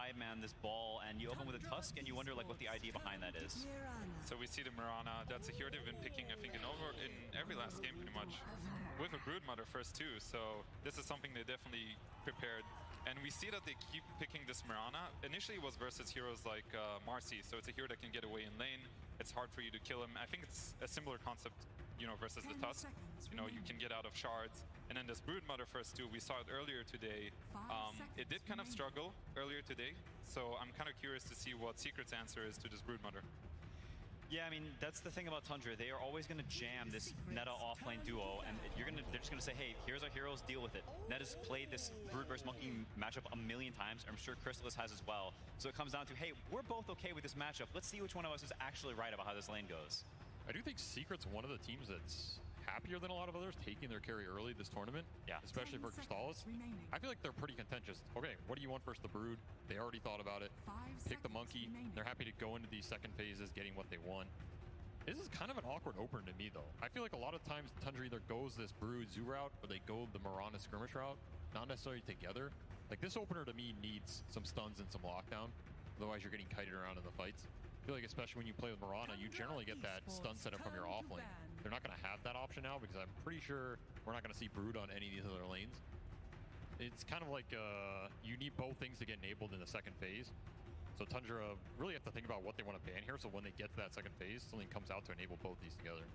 5-man this ball, and you open with a Tusk, and you wonder like what the idea behind that is. So we see the Mirana. That's a hero they've been picking, I think, in every last game pretty much, with a Broodmother first too. So this is something they definitely prepared. And we see that they keep picking this Mirana. Initially it was versus heroes like Marcy, so it's a hero that can get away in lane. It's hard for you to kill him. I think it's a similar concept, you know, versus the Tusk. You know, you can get out of shards. And then this Broodmother first too, we saw it earlier today. It did kind of struggle earlier today, so I'm kind of curious to see what Secret's answer is to this Broodmother. Yeah, I mean, that's the thing about TUNDRA. They are always going to jam this Netta offlane duo, and they're just going to say, hey, here's our heroes, deal with it. Netta's played this Brood versus Monkey matchup a million times. I'm sure Crystallis has as well. So it comes down to, hey, we're both okay with this matchup. Let's see which one of us is actually right about how this lane goes. I do think Secret's one of the teams that's happier than a lot of others taking their carry early this tournament. Yeah. Especially for Crystallis. I feel like they're pretty contentious. Okay, what do you want versus the Brood? They already thought about it. Pick the Monkey. They're happy to go into these second phases getting what they want. This is kind of an awkward opener to me, though. I feel like a lot of times TUNDRA either goes this Brood Zoo route or they go the Mirana skirmish route, not necessarily together. Like, this opener to me needs some stuns and some lockdown. Otherwise, you're getting kited around in the fights. I feel like especially when you play with Mirana, you generally get that stun setup from your off lane. They're not going to have that option now because I'm pretty sure we're not going to see Brood on any of these other lanes. It's kind of like you need both things to get enabled in the second phase. So TUNDRA really have to think about what they want to ban here, so when they get to that second phase, something comes out to enable both these together.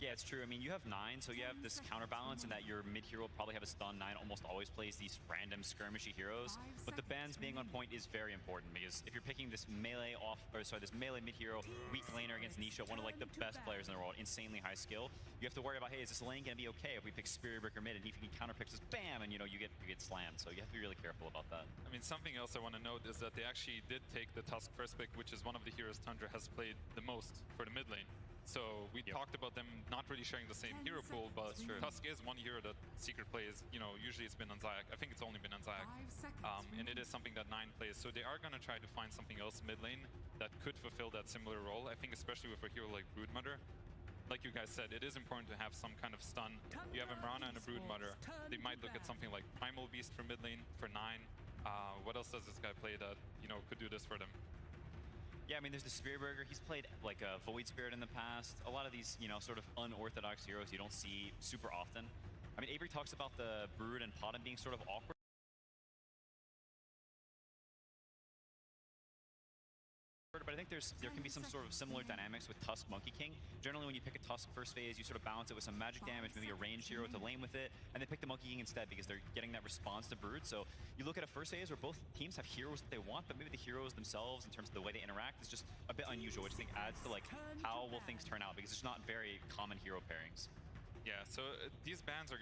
Yeah, it's true. I mean, you have 9, so you have this counterbalance in that your mid hero will probably have a stun. 9 almost always plays these random skirmishy heroes, but the bans being on point is very important because if you're picking this melee this melee mid hero, weak laner against Nisha, one of like the best players in the world, insanely high skill, you have to worry about, hey, is this lane gonna be okay if we pick Spirit Breaker mid, and if you can counterpick this, bam, and you know you get slammed. So you have to be really careful about that. I mean, something else I want to note is that they actually did take the Tusk first pick, which is one of the heroes TUNDRA has played the most for the mid lane. So we talked about them not really sharing the same hero pool, but Tusk is one hero that Secret plays. You know, usually it's been on Zayak. I think it's only been on Zayak. And it is something that 9 plays. So they are going to try to find something else mid lane that could fulfill that similar role. I think especially with a hero like Broodmother. Like you guys said, it is important to have some kind of stun. You have a Mirana and a Broodmother. They might look at something like Primal Beast for mid lane for 9. What else does this guy play that, you know, could do this for them? Yeah, I mean, there's the Spirit Breaker. He's played like a Void Spirit in the past. A lot of these, you know, sort of unorthodox heroes you don't see super often. I mean, Avery talks about the Brood and Potom being sort of awkward. But I think there can be some sort of similar dynamics with Tusk Monkey King. Generally, when you pick a Tusk first phase, you sort of balance it with some magic damage, maybe a ranged hero to lane with it, and they pick the Monkey King instead because they're getting that response to Brood. So you look at a first phase where both teams have heroes that they want, but maybe the heroes themselves, in terms of the way they interact, is just a bit unusual, which I think adds to like how will things turn out because it's not very common hero pairings. Yeah, so these bans are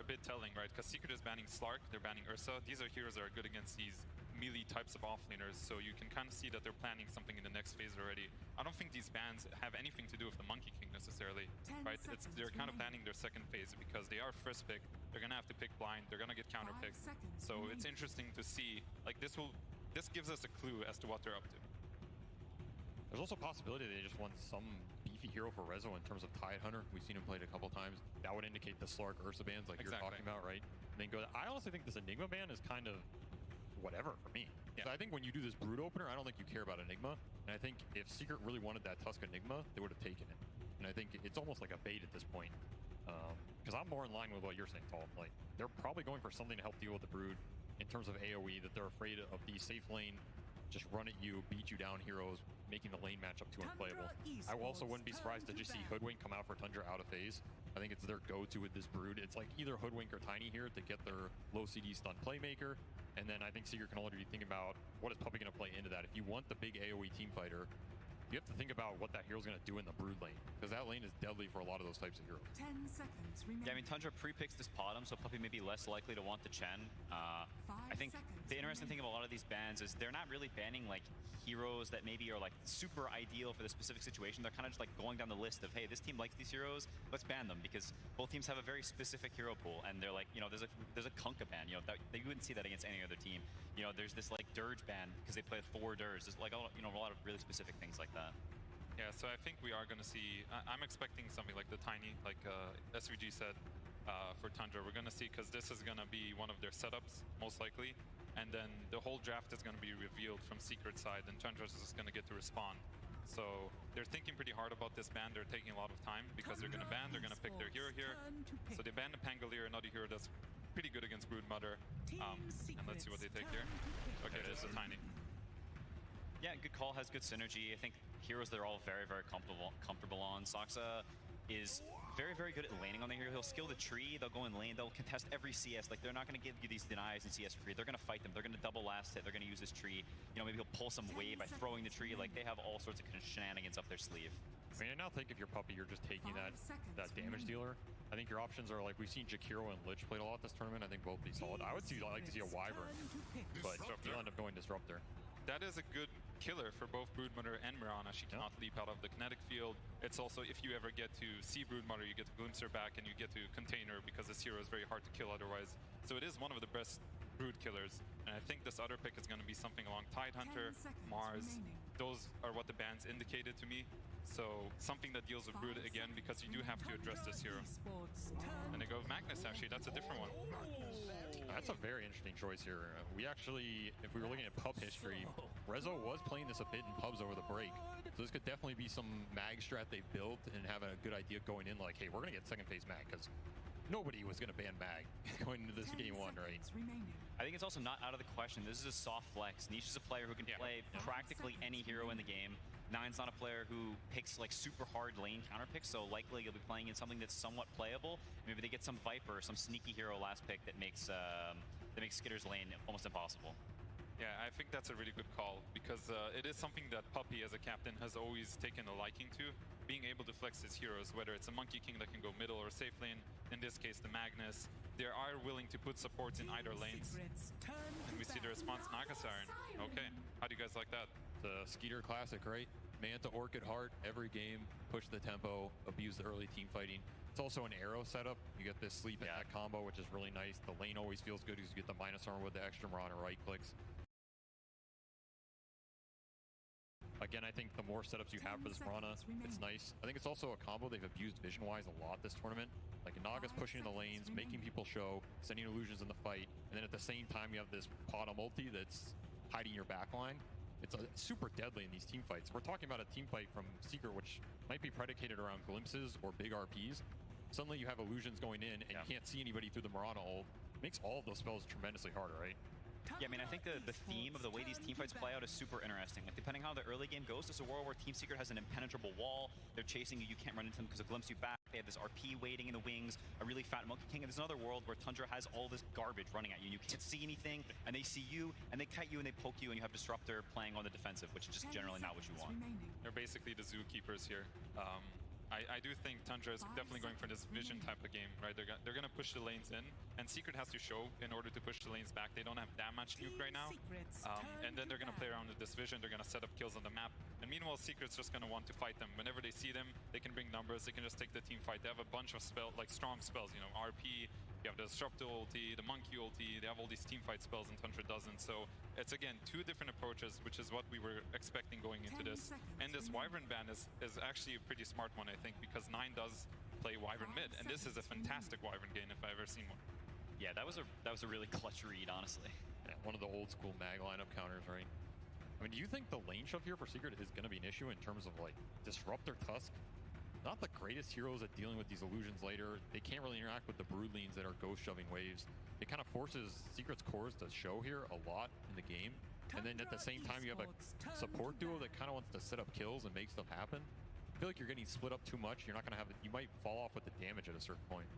a bit telling, right? Because Secret is banning Slark, they're banning Ursa. These are heroes that are good against these melee types of offlaners, so you can kind of see that they're planning something in the next phase already. I don't think these bans have anything to do with the Monkey King necessarily, right? They're kind of planning their second phase because they are first pick. They're gonna have to pick blind. They're gonna get counterpicked. So it's interesting to see. Like this gives us a clue as to what they're up to. There's also a possibility they just want some beefy hero for Rezo in terms of Tide Hunter. We've seen him played a couple times. That would indicate the Slark Ursa bans like you're talking about, right? And then go. I honestly think this Enigma ban is kind of whatever for me. Yeah. I think when you do this Brood opener, I don't think you care about Enigma. And I think if Secret really wanted that Tusk Enigma, they would have taken it. And I think it's almost like a bait at this point. Because I'm more in line with what you're saying, Tal. Like, they're probably going for something to help deal with the Brood in terms of AoE, that they're afraid of the safe lane, just run at you, beat you down heroes, making the lane matchup too unplayable. I also wouldn't be surprised to just see Hoodwink come out for TUNDRA out of phase. I think it's their go-to with this Brood. It's like either Hoodwink or Tiny here to get their low CD stun playmaker. And then I think Secret can already think about what is Puppey going to play into that. If you want the big AoE team fighter, you have to think about what that hero's going to do in the Brood lane, because that lane is deadly for a lot of those types of heroes. 10 seconds remaining. Yeah, I mean, TUNDRA pre-picks this Potom, so Puppey may be less likely to want the Chen. I think the interesting thing about a lot of these bans is they're not really banning like heroes that maybe are like super ideal for the specific situation. They're kind of just like going down the list of, hey, this team likes these heroes, let's ban them, because both teams have a very specific hero pool, and they're like, you know, there's a Kunkka ban, you know, that you wouldn't see that against any other team. You know, there's this like Dirge ban because they play with 4 Dirge. There's like, you know, a lot of really specific things like that. Yeah, so I think we are going to see, I'm expecting something like the Tiny, like SVG said, for TUNDRA. We're going to see, because this is going to be one of their setups, most likely. and then the whole draft is going to be revealed from Secret side, and Tundra is just going to get to respond. So they're thinking pretty hard about this ban. They're taking a lot of time because they're going to ban, they're going to pick their hero here. So they ban the Pangolier, another hero that's pretty good against Broodmother. And let's see what they take here. Okay, this is a Tiny. Yeah, good call, has good synergy. I think heroes they're all very, very comfortable on. Saksa is very, very good at laning on the hero. He'll skill the tree, they'll go in lane, they'll contest every CS. Like, they're not going to give you these denies in CS for free. They're going to fight them. They're going to double last hit. They're going to use this tree. You know, maybe he'll pull some wave by throwing the tree. Like, they have all sorts of shenanigans up their sleeve. I mean, I now think if you're Puppey, you're just taking that damage dealer. I think your options are like, we've seen Jakiro and Lich played a lot this tournament. I think both be solid. I would like to see a Wyvern, but you'll end up going Disruptor. That is a good killer for both Broodmother and Mirana. She cannot leap out of the kinetic field. It's also, if you ever get to see Broodmother, you get to glimpse her back and you get to contain her because this hero is very hard to kill otherwise. So it is one of the best Brood killers. And I think this other pick is going to be something along Tidehunter, Mars. Those are what the bans indicated to me. So something that deals with Brood again, because you do have to address this hero. And they go with Magnus, actually. That's a different one. That's a very interesting choice here. We actually, if we were looking at pub history, Rezo was playing this a bit in pubs over the break. So this could definitely be some mag strat they built and have a good idea going in, like, hey, we're going to get second phase mag, because nobody was going to ban mag going into this game one, right? I think it's also not out of the question. This is a soft flex. Niche is a player who can play practically any hero in the game. Nine's not a player who picks like super hard lane counter picks, so likely you'll be playing in something that's somewhat playable. Maybe they get some Viper, some sneaky hero last pick that makes Skitter's lane almost impossible. Yeah, I think that's a really good call, because it is something that Puppey as a captain has always taken a liking to, being able to flex his heroes, whether it's a Monkey King that can go middle or safe lane, in this case the Magnus. They are willing to put supports in either lanes. And we see the response, Naga Siren. Okay, how do you guys like that? The Skeeter classic, right? Manta, Orchid Heart, every game, push the tempo, abuse the early team fighting. It's also an arrow setup. You get this sleep attack combo, which is really nice. The lane always feels good because you get the minus armor with the extra Mirana right clicks. Again, I think the more setups you have for this Mirana, it's nice. I think it's also a combo they've abused vision-wise a lot this tournament. Like, Naga's pushing in the lanes, making people show, sending illusions in the fight, and then at the same time you have this Pada multi that's hiding your backline. It's super deadly in these team fights. We're talking about a team fight from Secret, which might be predicated around glimpses or big RPs. Suddenly you have illusions going in, and you can't see anybody through the Mirana ult. Makes all of those spells tremendously harder, right? Yeah, I mean, I think the theme of the way these team fights play out is super interesting. Like, depending how the early game goes, there's a world where Team Secret has an impenetrable wall. They're chasing you, you can't run into them because it glimpses you back. They have this RP waiting in the wings, a really fat Monkey King. And there's another world where Tundra has all this garbage running at you, and you can't see anything, and they see you, and they cut you, and they poke you, and you have Disruptor playing on the defensive, which is just generally not what you want. They're basically the zookeepers here. I do think Tundra is definitely going for this vision type of game, right? They're going to push the lanes in, and Secret has to show in order to push the lanes back. They don't have that much nuke right now. And then they're going to play around with this vision. They're going to set up kills on the map. And meanwhile, Secret's just going to want to fight them. Whenever they see them, they can bring numbers. They can just take the team fight. They have a bunch of strong spells, you know, RP. You have the Disruptor ulti, the Monkey ulti. They have all these team fight spells, and Tundra doesn't. So it's, again, two different approaches, which is what we were expecting going into this. And this Wyvern ban is actually a pretty smart one, I think, because Nine does play Wyvern mid, and this is a fantastic Wyvern game if I've ever seen one. Yeah, that was a really clutch read, honestly. Yeah, one of the old school mag lineup counters, right? I mean, do you think the lane shove here for Secret is going to be an issue in terms of, like, Disruptor Tusk? Not the greatest heroes at dealing with these illusions later. They can't really interact with the Brood lanes that are ghost shoving waves. It kind of forces Secret's cores to show here a lot in the game. And then at the same time, you have a support duo that kind of wants to set up kills and make stuff happen. I feel like you're getting split up too much. You're not going to have it. You might fall off with the damage at a certain point.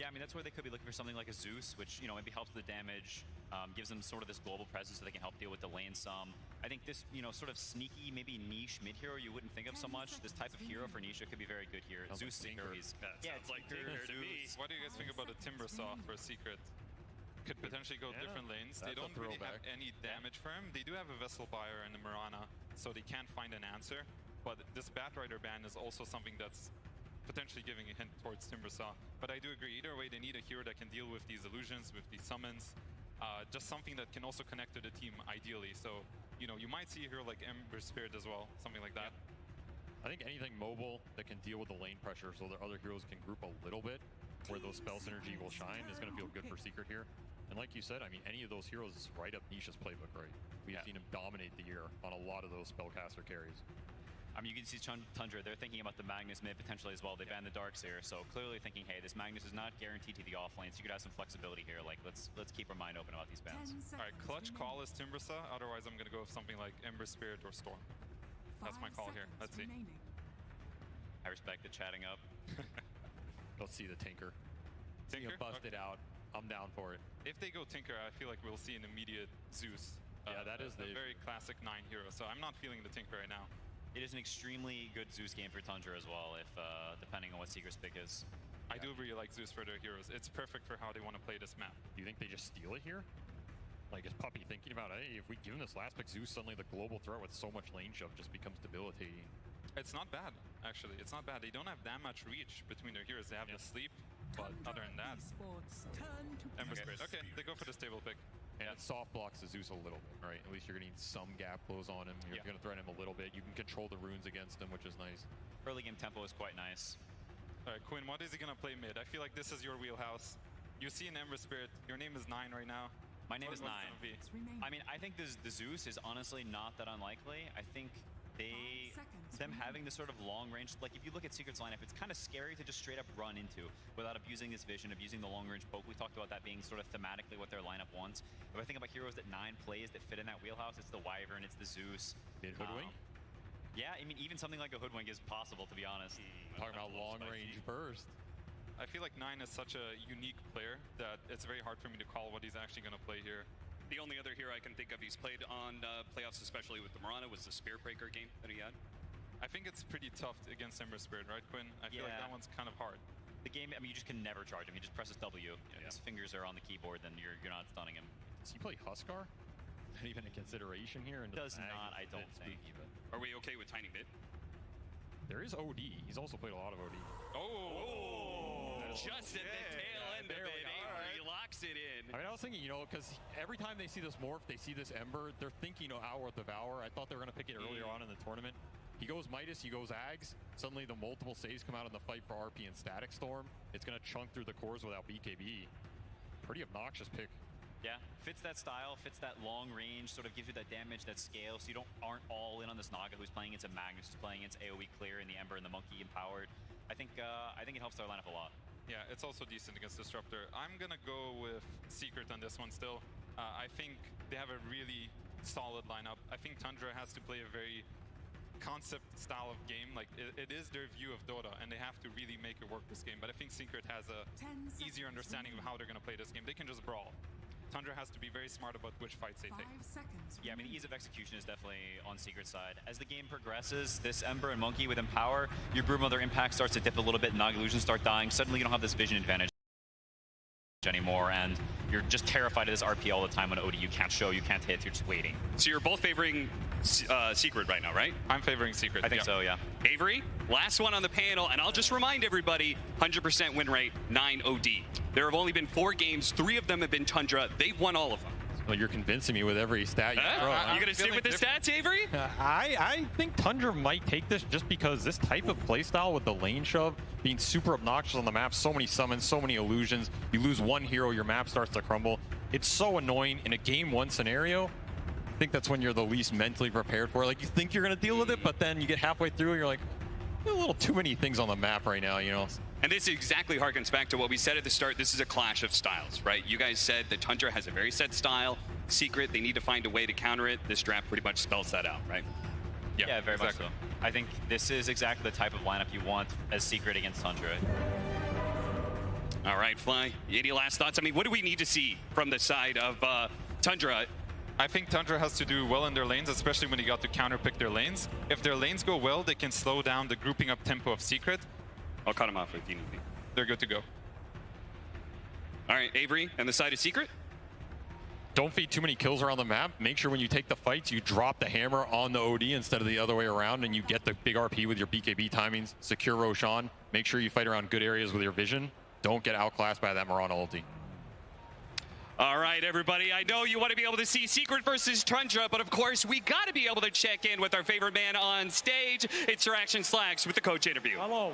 Yeah, I mean, that's where they could be looking for something like a Zeus, which, you know, maybe helps with the damage, gives them sort of this global presence so they can help deal with the lane some. I think this, you know, sort of sneaky, maybe niche mid-hero you wouldn't think of so much. This type of hero for niche could be very good here. Sounds Zeus like Tinker. Sounds like Tinker to me. What do you guys think about a Timber Saw for Secret? Could potentially go different lanes. They don't really have any damage for him. They do have a Vessel Buyer and a Mirana, so they can't find an answer. But this Batrider ban is also something that's potentially giving a hint towards Timbersaw. But I do agree, either way, they need a hero that can deal with these illusions, with these summons. Just something that can also connect to the team, ideally. So, you know, you might see a hero like Ember Spirit as well, something like that. I think anything mobile that can deal with the lane pressure so that other heroes can group a little bit, where those spell synergy will shine, is going to feel good for Secret here. And like you said, I mean, any of those heroes is right up Nisha's playbook, right? We've seen him dominate the year on a lot of those spellcaster carries. I mean, you can see Tundra, they're thinking about the Magnus mid potentially as well. They banned the Darks here, so clearly thinking, hey, this Magnus is not guaranteed to the off lane, so you could have some flexibility here. Like, let's keep our mind open about these bans. All right, clutch call is TUNDRA, otherwise I'm going to go with something like Ember Spirit or Storm. That's my call here. Let's see. I respect the chatting up. Let's see the Tinker. Tinker? Bust it out. I'm down for it. If they go Tinker, I feel like we'll see an immediate Zeus. Yeah, that is the very classic 9 hero, so I'm not feeling the Tinker right now. It is an extremely good Zeus game for Tundra as well, if depending on what Secret's pick is. I do really like Zeus for their heroes. It's perfect for how they want to play this map. Do you think they just steal it here? Like, is Puppy thinking about, hey, if we give him this last pick Zeus, suddenly the global threat with so much lane shove just becomes debilitating? It's not bad, actually. It's not bad. They don't have that much reach between their heroes. They have the sleep, but other than that... Ember Spirit. Okay, they go for the stable pick. And it soft blocks the Zeus a little bit, right? At least you're getting some gap close on him. You're going to threaten him a little bit. You can control the runes against him, which is nice. Early game tempo is quite nice. All right, Quinn, what is he going to play mid? I feel like this is your wheelhouse. You see an Ember Spirit. Your name is 9 right now. My name is 9. I mean, I think the Zeus is honestly not that unlikely. I think them having this sort of long range, like if you look at Secret's lineup, it's kind of scary to just straight up run into without abusing this vision, abusing the long range poke. We talked about that being sort of thematically what their lineup wants. If I think about heroes that 9 plays that fit in that wheelhouse, it's the Wyvern, it's the Zeus. Mid-Hoodwink? Yeah, I mean, even something like a Hoodwink is possible, to be honest. Talking about long range burst. I feel like 9 is such a unique player that it's very hard for me to call what he's actually going to play here. The only other hero I can think of he's played on playoffs, especially with the Mirana, was the Spear Breaker game that he had. I think it's pretty tough against Ember Spirit, right, Quinn? I feel like that one's kind of hard. The game, I mean, you just can never charge him. He just presses W. If his fingers are on the keyboard, then you're not stunning him. Does he play Huskar? Not even a consideration here. Does not, I don't think. Are we okay with Tiny Mid? There is OD. He's also played a lot of OD. Oh! Just at the tail end of it, Avery locks it in. I mean, I was thinking, you know, because every time they see this morph, they see this Ember, they're thinking, you know, Hour of Devour. I thought they were going to pick it earlier on in the tournament. He goes Midas, he goes Ags. Suddenly the multiple saves come out in the fight for RP and Static Storm. It's going to chunk through the cores without BKB. Pretty obnoxious pick. Yeah, fits that style, fits that long range, sort of gives you that damage, that scale, so you aren't all in on this Naga who's playing against a Magnus, who's playing against AoE clear and the Ember and the Monkey empowered. I think it helps their lineup a lot. Yeah, it's also decent against Disruptor. I'm gonna go with Secret on this one still. I think they have a really solid lineup. I think Tundra has to play a very concept style of game. Like it is their view of Dota, and they have to really make it work this game. But I think Secret has a easier understanding of how they're gonna play this game. They can just brawl. Tundra has to be very smart about which fights they take. Yeah, I mean, ease of execution is definitely on Secret's side. As the game progresses, this Ember and Monkey with Empower, your Broodmother impact starts to dip a little bit, Naga illusions start dying. Suddenly you don't have this vision advantage anymore, and you're just terrified of this RP all the time when OD you can't show, you can't hit, you're just waiting. So you're both favoring Secret right now, right? I'm favoring Secret. I think so, yeah. Avery, last one on the panel, and I'll just remind everybody, 100% win rate, 9 OD. There have only been 4 games, 3 of them have been Tundra. They've won all of them. Well, you're convincing me with every stat you throw. You gonna stick with the stats, Avery? I think Tundra might take this just because this type of playstyle with the lane shove being super obnoxious on the map, so many summons, so many illusions. You lose one hero, your map starts to crumble. It's so annoying in a game 1 scenario. I think that's when you're the least mentally prepared for it. Like, you think you're gonna deal with it, but then you get halfway through and you're like, a little too many things on the map right now, you know? And this exactly harkens back to what we said at the start. This is a clash of styles, right? You guys said that Tundra has a very set style. Secret, they need to find a way to counter it. This draft pretty much spells that out, right? Yeah, very much so. I think this is exactly the type of lineup you want as Secret against Tundra. All right, Fly, any last thoughts? I mean, what do we need to see from the side of Tundra? I think Tundra has to do well in their lanes, especially when you got to counterpick their lanes. If their lanes go well, they can slow down the grouping up tempo of Secret. I'll cut them off if you need me. They're good to go. All right, Avery, and the side of Secret? Don't feed too many kills around the map. Make sure when you take the fights, you drop the hammer on the OD instead of the other way around, and you get the big RP with your BKB timings. Secure Roshan. Make sure you fight around good areas with your vision. Don't get outclassed by that Mirana ulti. All right, everybody, I know you want to be able to see Secret versus Tundra, but of course, we got to be able to check in with our favorite man on stage. It's your Action Slacks with the coach interview. Hello.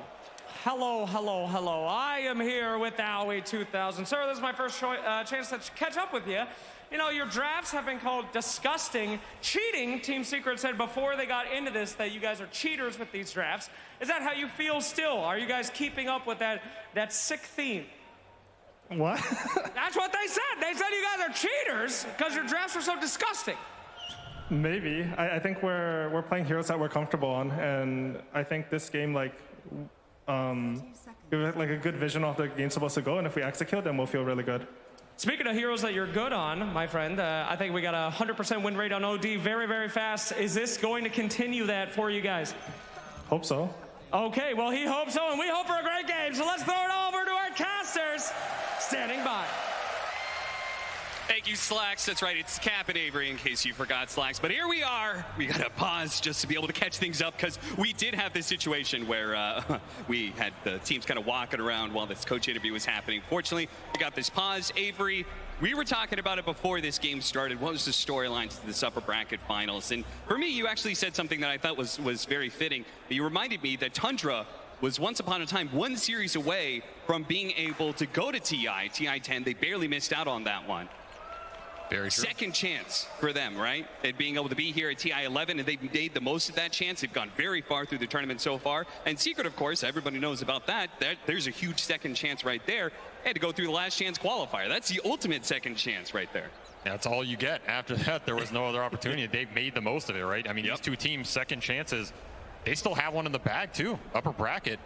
Hello, hello, hello. I am here with the Aoi 2000. Sir, this is my first chance to catch up with you. You know, your drafts have been called disgusting, cheating. Team Secret said before they got into this that you guys are cheaters with these drafts. Is that how you feel still? Are you guys keeping up with that sick theme? What? That's what they said. They said you guys are cheaters because your drafts are so disgusting. Maybe. I think we're playing heroes that we're comfortable on, and I think this game give it like a good vision of the game's supposed to go, and if we execute, then we'll feel really good. Speaking of heroes that you're good on, my friend, I think we got a 100% win rate on OD very, very fast. Is this going to continue that for you guys? Hope so. Okay, well, he hopes so, and we hope for a great game. So let's throw it over to our casters standing by. Thank you, Slacks. That's right, it's Cap and Avery, in case you forgot, Slacks. But here we are. We got to pause just to be able to catch things up, because we did have this situation where we had the teams kind of walking around while this coach interview was happening. Fortunately, we got this pause. Avery, we were talking about it before this game started. What was the storyline to this upper bracket finals? And for me, you actually said something that I thought was very fitting. You reminded me that Tundra was once upon a time one series away from being able to go to TI 10. They barely missed out on that one. Very true. Second chance for them, right? And being able to be here at TI 11, and they've made the most of that chance. They've gone very far through the tournament so far. And Secret, of course, everybody knows about that. There's a huge second chance right there. They had to go through the last chance qualifier. That's the ultimate second chance right there. That's all you get. After that, there was no other opportunity. They've made the most of it, right? I mean, these two teams, second chances, they still have one in the bag, too. Upper bracket.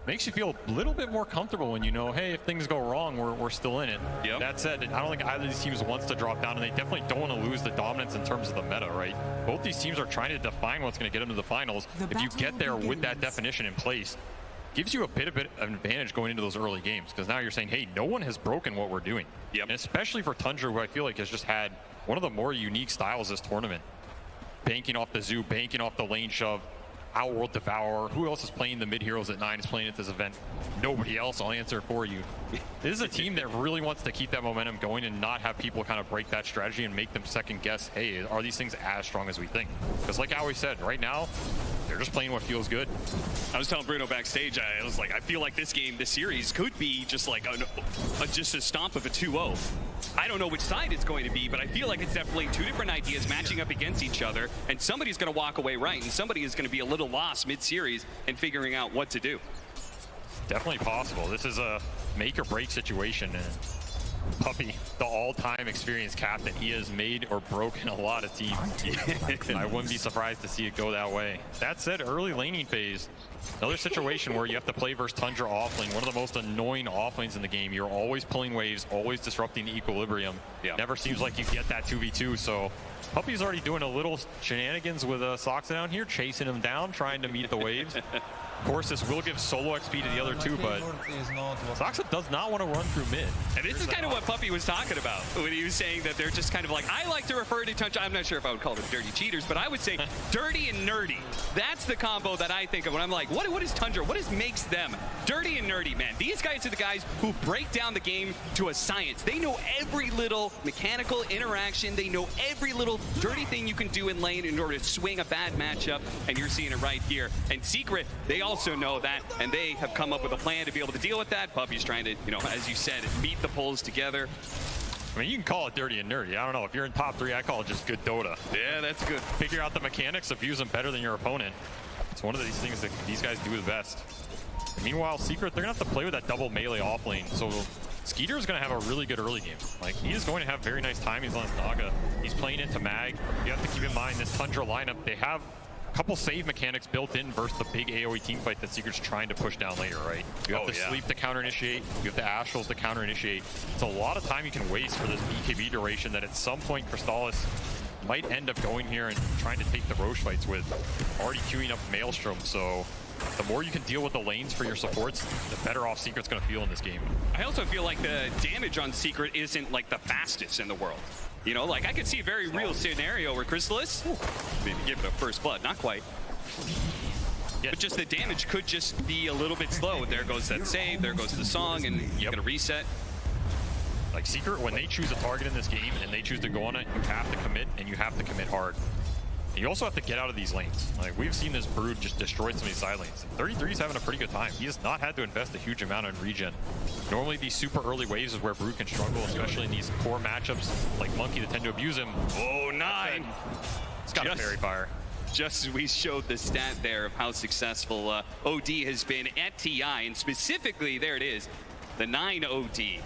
Makes you feel a little bit more comfortable when you know, hey, if things go wrong, we're still in it. Yep. That said, I don't think either of these teams wants to drop down, and they definitely don't want to lose the dominance in terms of the meta, right? Both these teams are trying to define what's going to get them to the finals. If you get there with that definition in place, gives you a bit of an advantage going into those early games, because now you're saying, hey, no one has broken what we're doing. Yep. And especially for Tundra, who I feel like has just had one of the more unique styles this tournament. Banking off the zoo, banking off the lane shove, Outworld Devourer. Who else is playing the mid heroes at 9 is playing at this event? Nobody else. I'll answer for you. This is a team that really wants to keep that momentum going and not have people kind of break that strategy and make them second guess, hey, are these things as strong as we think? Because like I always said, right now, they're just playing what feels good. I was telling Bruno backstage, I was like, I feel like this game, this series could be just like just a stomp of a 2-0. I don't know which side it's going to be, but I feel like it's definitely two different ideas matching up against each other, and somebody's going to walk away right, and somebody is going to be a little lost mid-series and figuring out what to do. Definitely possible. This is a make or break situation, and Puppy, the all-time experienced captain, he has made or broken a lot of teams. I wouldn't be surprised to see it go that way. That said, early laning phase, another situation where you have to play versus Tundra offlane, one of the most annoying offlanes in the game. You're always pulling waves, always disrupting the equilibrium. Never seems like you get that 2v2, so Puppy's already doing a little shenanigans with Soxa down here, chasing him down, trying to meet the waves. Of course, this will give solo XP to the other two, but Soxa does not want to run through mid. And this is kind of what Puppy was talking about when he was saying that they're just kind of like, I like to refer to Tundra, I'm not sure if I would call them dirty cheaters, but I would say dirty and nerdy. That's the combo that I think of when I'm like, what is Tundra? What makes them dirty and nerdy, man? These guys are the guys who break down the game to a science. They know every little mechanical interaction. They know every little dirty thing you can do in lane in order to swing a bad matchup, and you're seeing it right here. And Secret, they also know that, and they have come up with a plan to be able to deal with that. Puppy's trying to, you know, as you said, meet the pulls together. I mean, you can call it dirty and nerdy. I don't know. If you're in top 3, I call it just good Dota. Yeah, that's good. Figure out the mechanics, abuse them better than your opponent. It's one of these things that these guys do the best. Meanwhile, Secret, they're going to have to play with that double melee offlane. So Skeeter is going to have a really good early game. Like, he is going to have very nice timings on his Naga. He's playing into Mag. You have to keep in mind this Tundra lineup, they have a couple save mechanics built in versus the big AoE team fight that Secret's trying to push down later, right? You have to sleep to counter initiate, you have the Astrals to counter initiate. It's a lot of time you can waste for this BKB duration that at some point Crystallis might end up going here and trying to take the Roche fights with, already queuing up Maelstrom. So the more you can deal with the lanes for your supports, the better off Secret's going to feel in this game. I also feel like the damage on Secret isn't like the fastest in the world. You know, like I could see a very real scenario where Crystallis, maybe give it a first blood, not quite. But just the damage could just be a little bit slow. There goes that save, there goes the song, and you're gonna reset. Like Secret, when they choose a target in this game and they choose to go on it, you have to commit, and you have to commit hard. You also have to get out of these lanes. Like, we've seen this Brood just destroy some of these side lanes. 33's having a pretty good time. He has not had to invest a huge amount in regen. Normally, these super early waves is where Brood can struggle, especially in these core matchups like Monkey that tend to abuse him. Oh, 9. It's got a Fairy Fire. Just as we showed the stat there of how successful OD has been at TI, and specifically, there it is, the 9 OD.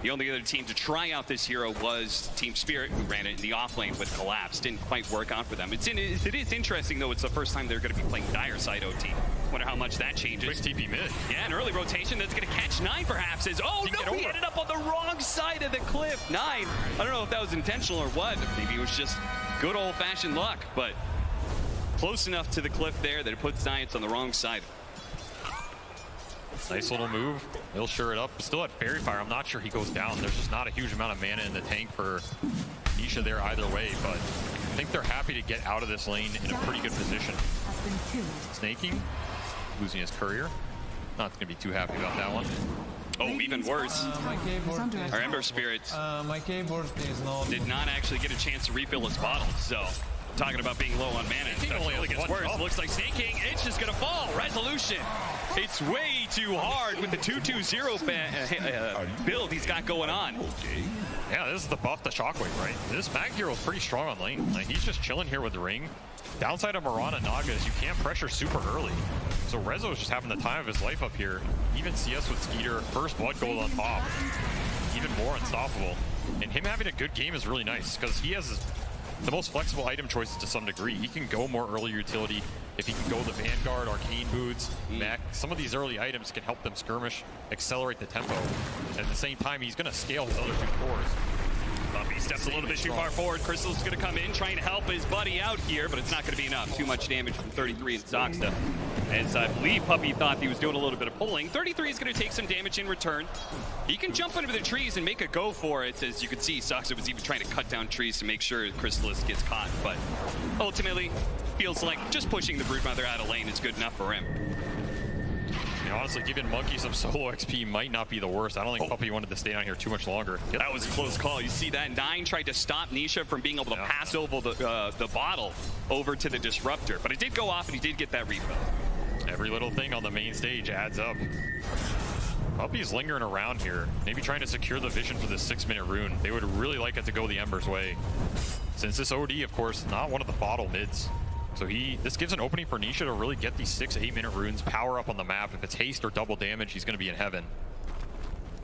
The only other team to try out this hero was Team Spirit, who ran it in the off lane with Collapse. Didn't quite work out for them. It is interesting, though. It's the first time they're going to be playing Dire side OT. Wonder how much that changes. Quick TP mid. Yeah, an early rotation that's going to catch 9, perhaps. Oh, no, he ended up on the wrong side of the cliff. 9. I don't know if that was intentional or what. Maybe it was just good old-fashioned luck, but close enough to the cliff there that it puts Giants on the wrong side. Nice little move. He'll sure it up. Still at Fairy Fire. I'm not sure he goes down. There's just not a huge amount of mana in the tank for Nisha there either way, but I think they're happy to get out of this lane in a pretty good position. Snaking, losing his courier. Not going to be too happy about that one. Oh, even worse. Our Ember Spirit my keyboard is not... did not actually get a chance to refill his bottle, so talking about being low on mana. It only gets worse. Looks like Snake King, it's just going to fall. Resolution. It's way too hard with the 2-2-0 build he's got going on. Yeah, this is the buff to Shockwave, right? This Mag hero is pretty strong on lane. Like, he's just chilling here with the ring. Downside of Mirana Naga is you can't pressure super early. So Rezo is just having the time of his life up here. Even CS with Skeeter, first blood gold on top. Even more unstoppable. And him having a good game is really nice because he has the most flexible item choices to some degree. He can go more early utility. If he can go the Vanguard, Arcane Boots, Mech, some of these early items can help them skirmish, accelerate the tempo. And at the same time, he's going to scale his other 2 cores. Puppy steps a little bit too far forward. Crystal's going to come in, trying to help his buddy out here, but it's not going to be enough. Too much damage from 33 and Zoxta. As I believe Puppy thought he was doing a little bit of pulling. 33 is going to take some damage in return. He can jump into the trees and make a go for it. As you can see, Zoxta was even trying to cut down trees to make sure Crystallis gets caught. But ultimately, feels like just pushing the Broodmother out of lane is good enough for him. You know, honestly, giving Monkey some solo XP might not be the worst. I don't think Puppy wanted to stay down here too much longer. That was a close call. You see that? 9 tried to stop Nisha from being able to pass over the bottle over to the Disruptor. But it did go off, and he did get that refill. Every little thing on the main stage adds up. Puppy's lingering around here, maybe trying to secure the vision for this 6-minute rune. They would really like it to go the Ember's way. Since this OD, of course, not one of the bottle mids. So this gives an opening for Nisha to really get these 6-8-minute runes, power up on the map. If it's haste or double damage, he's going to be in heaven.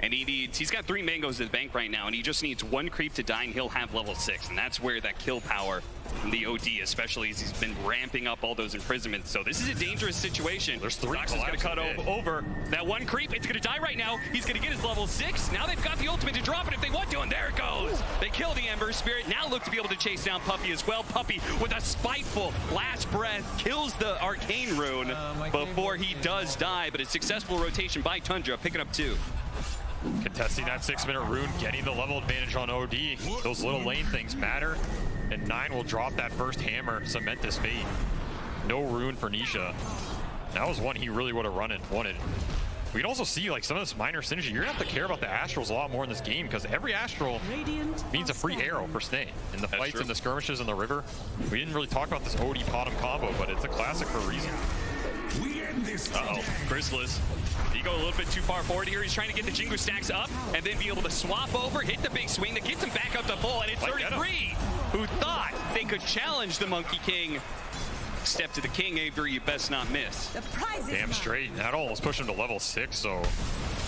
And he's got 3 mangoes in the bank right now, and he just needs 1 creep to die, and he'll have level 6. And that's where that kill power from the OD, especially as he's been ramping up all those imprisonments. So this is a dangerous situation. There's 3 Zox is going to cut over that 1 creep. It's going to die right now. He's going to get his level 6. Now they've got the ultimate to drop it if they want to, and there it goes. They kill the Ember Spirit. Now look to be able to chase down Puppy as well. Puppy, with a spiteful last breath, kills the Arcane Rune before he does die. But a successful rotation by Tundra, picking up 2. Contesting that 6-minute rune, getting the level advantage on OD. Those little lane things matter. And 9 will drop that first hammer, cement this fate. No rune for Nisha. That was one he really would have wanted. We can also see like some of this minor synergy. You're gonna have to care about the Astrals a lot more in this game because every Astral means a free arrow for Snake. In the fights and the skirmishes in the river, we didn't really talk about this OD bottom combo, but it's a classic for a reason. Uh-oh, Crystallis. He go a little bit too far forward here. He's trying to get the Jingu stacks up and then be able to swap over, hit the big swing that gets him back up to full, and it's 33 who thought they could challenge the Monkey King. Step to the king, Avery, you best not miss. Damn straight. That almost pushed him to level 6, so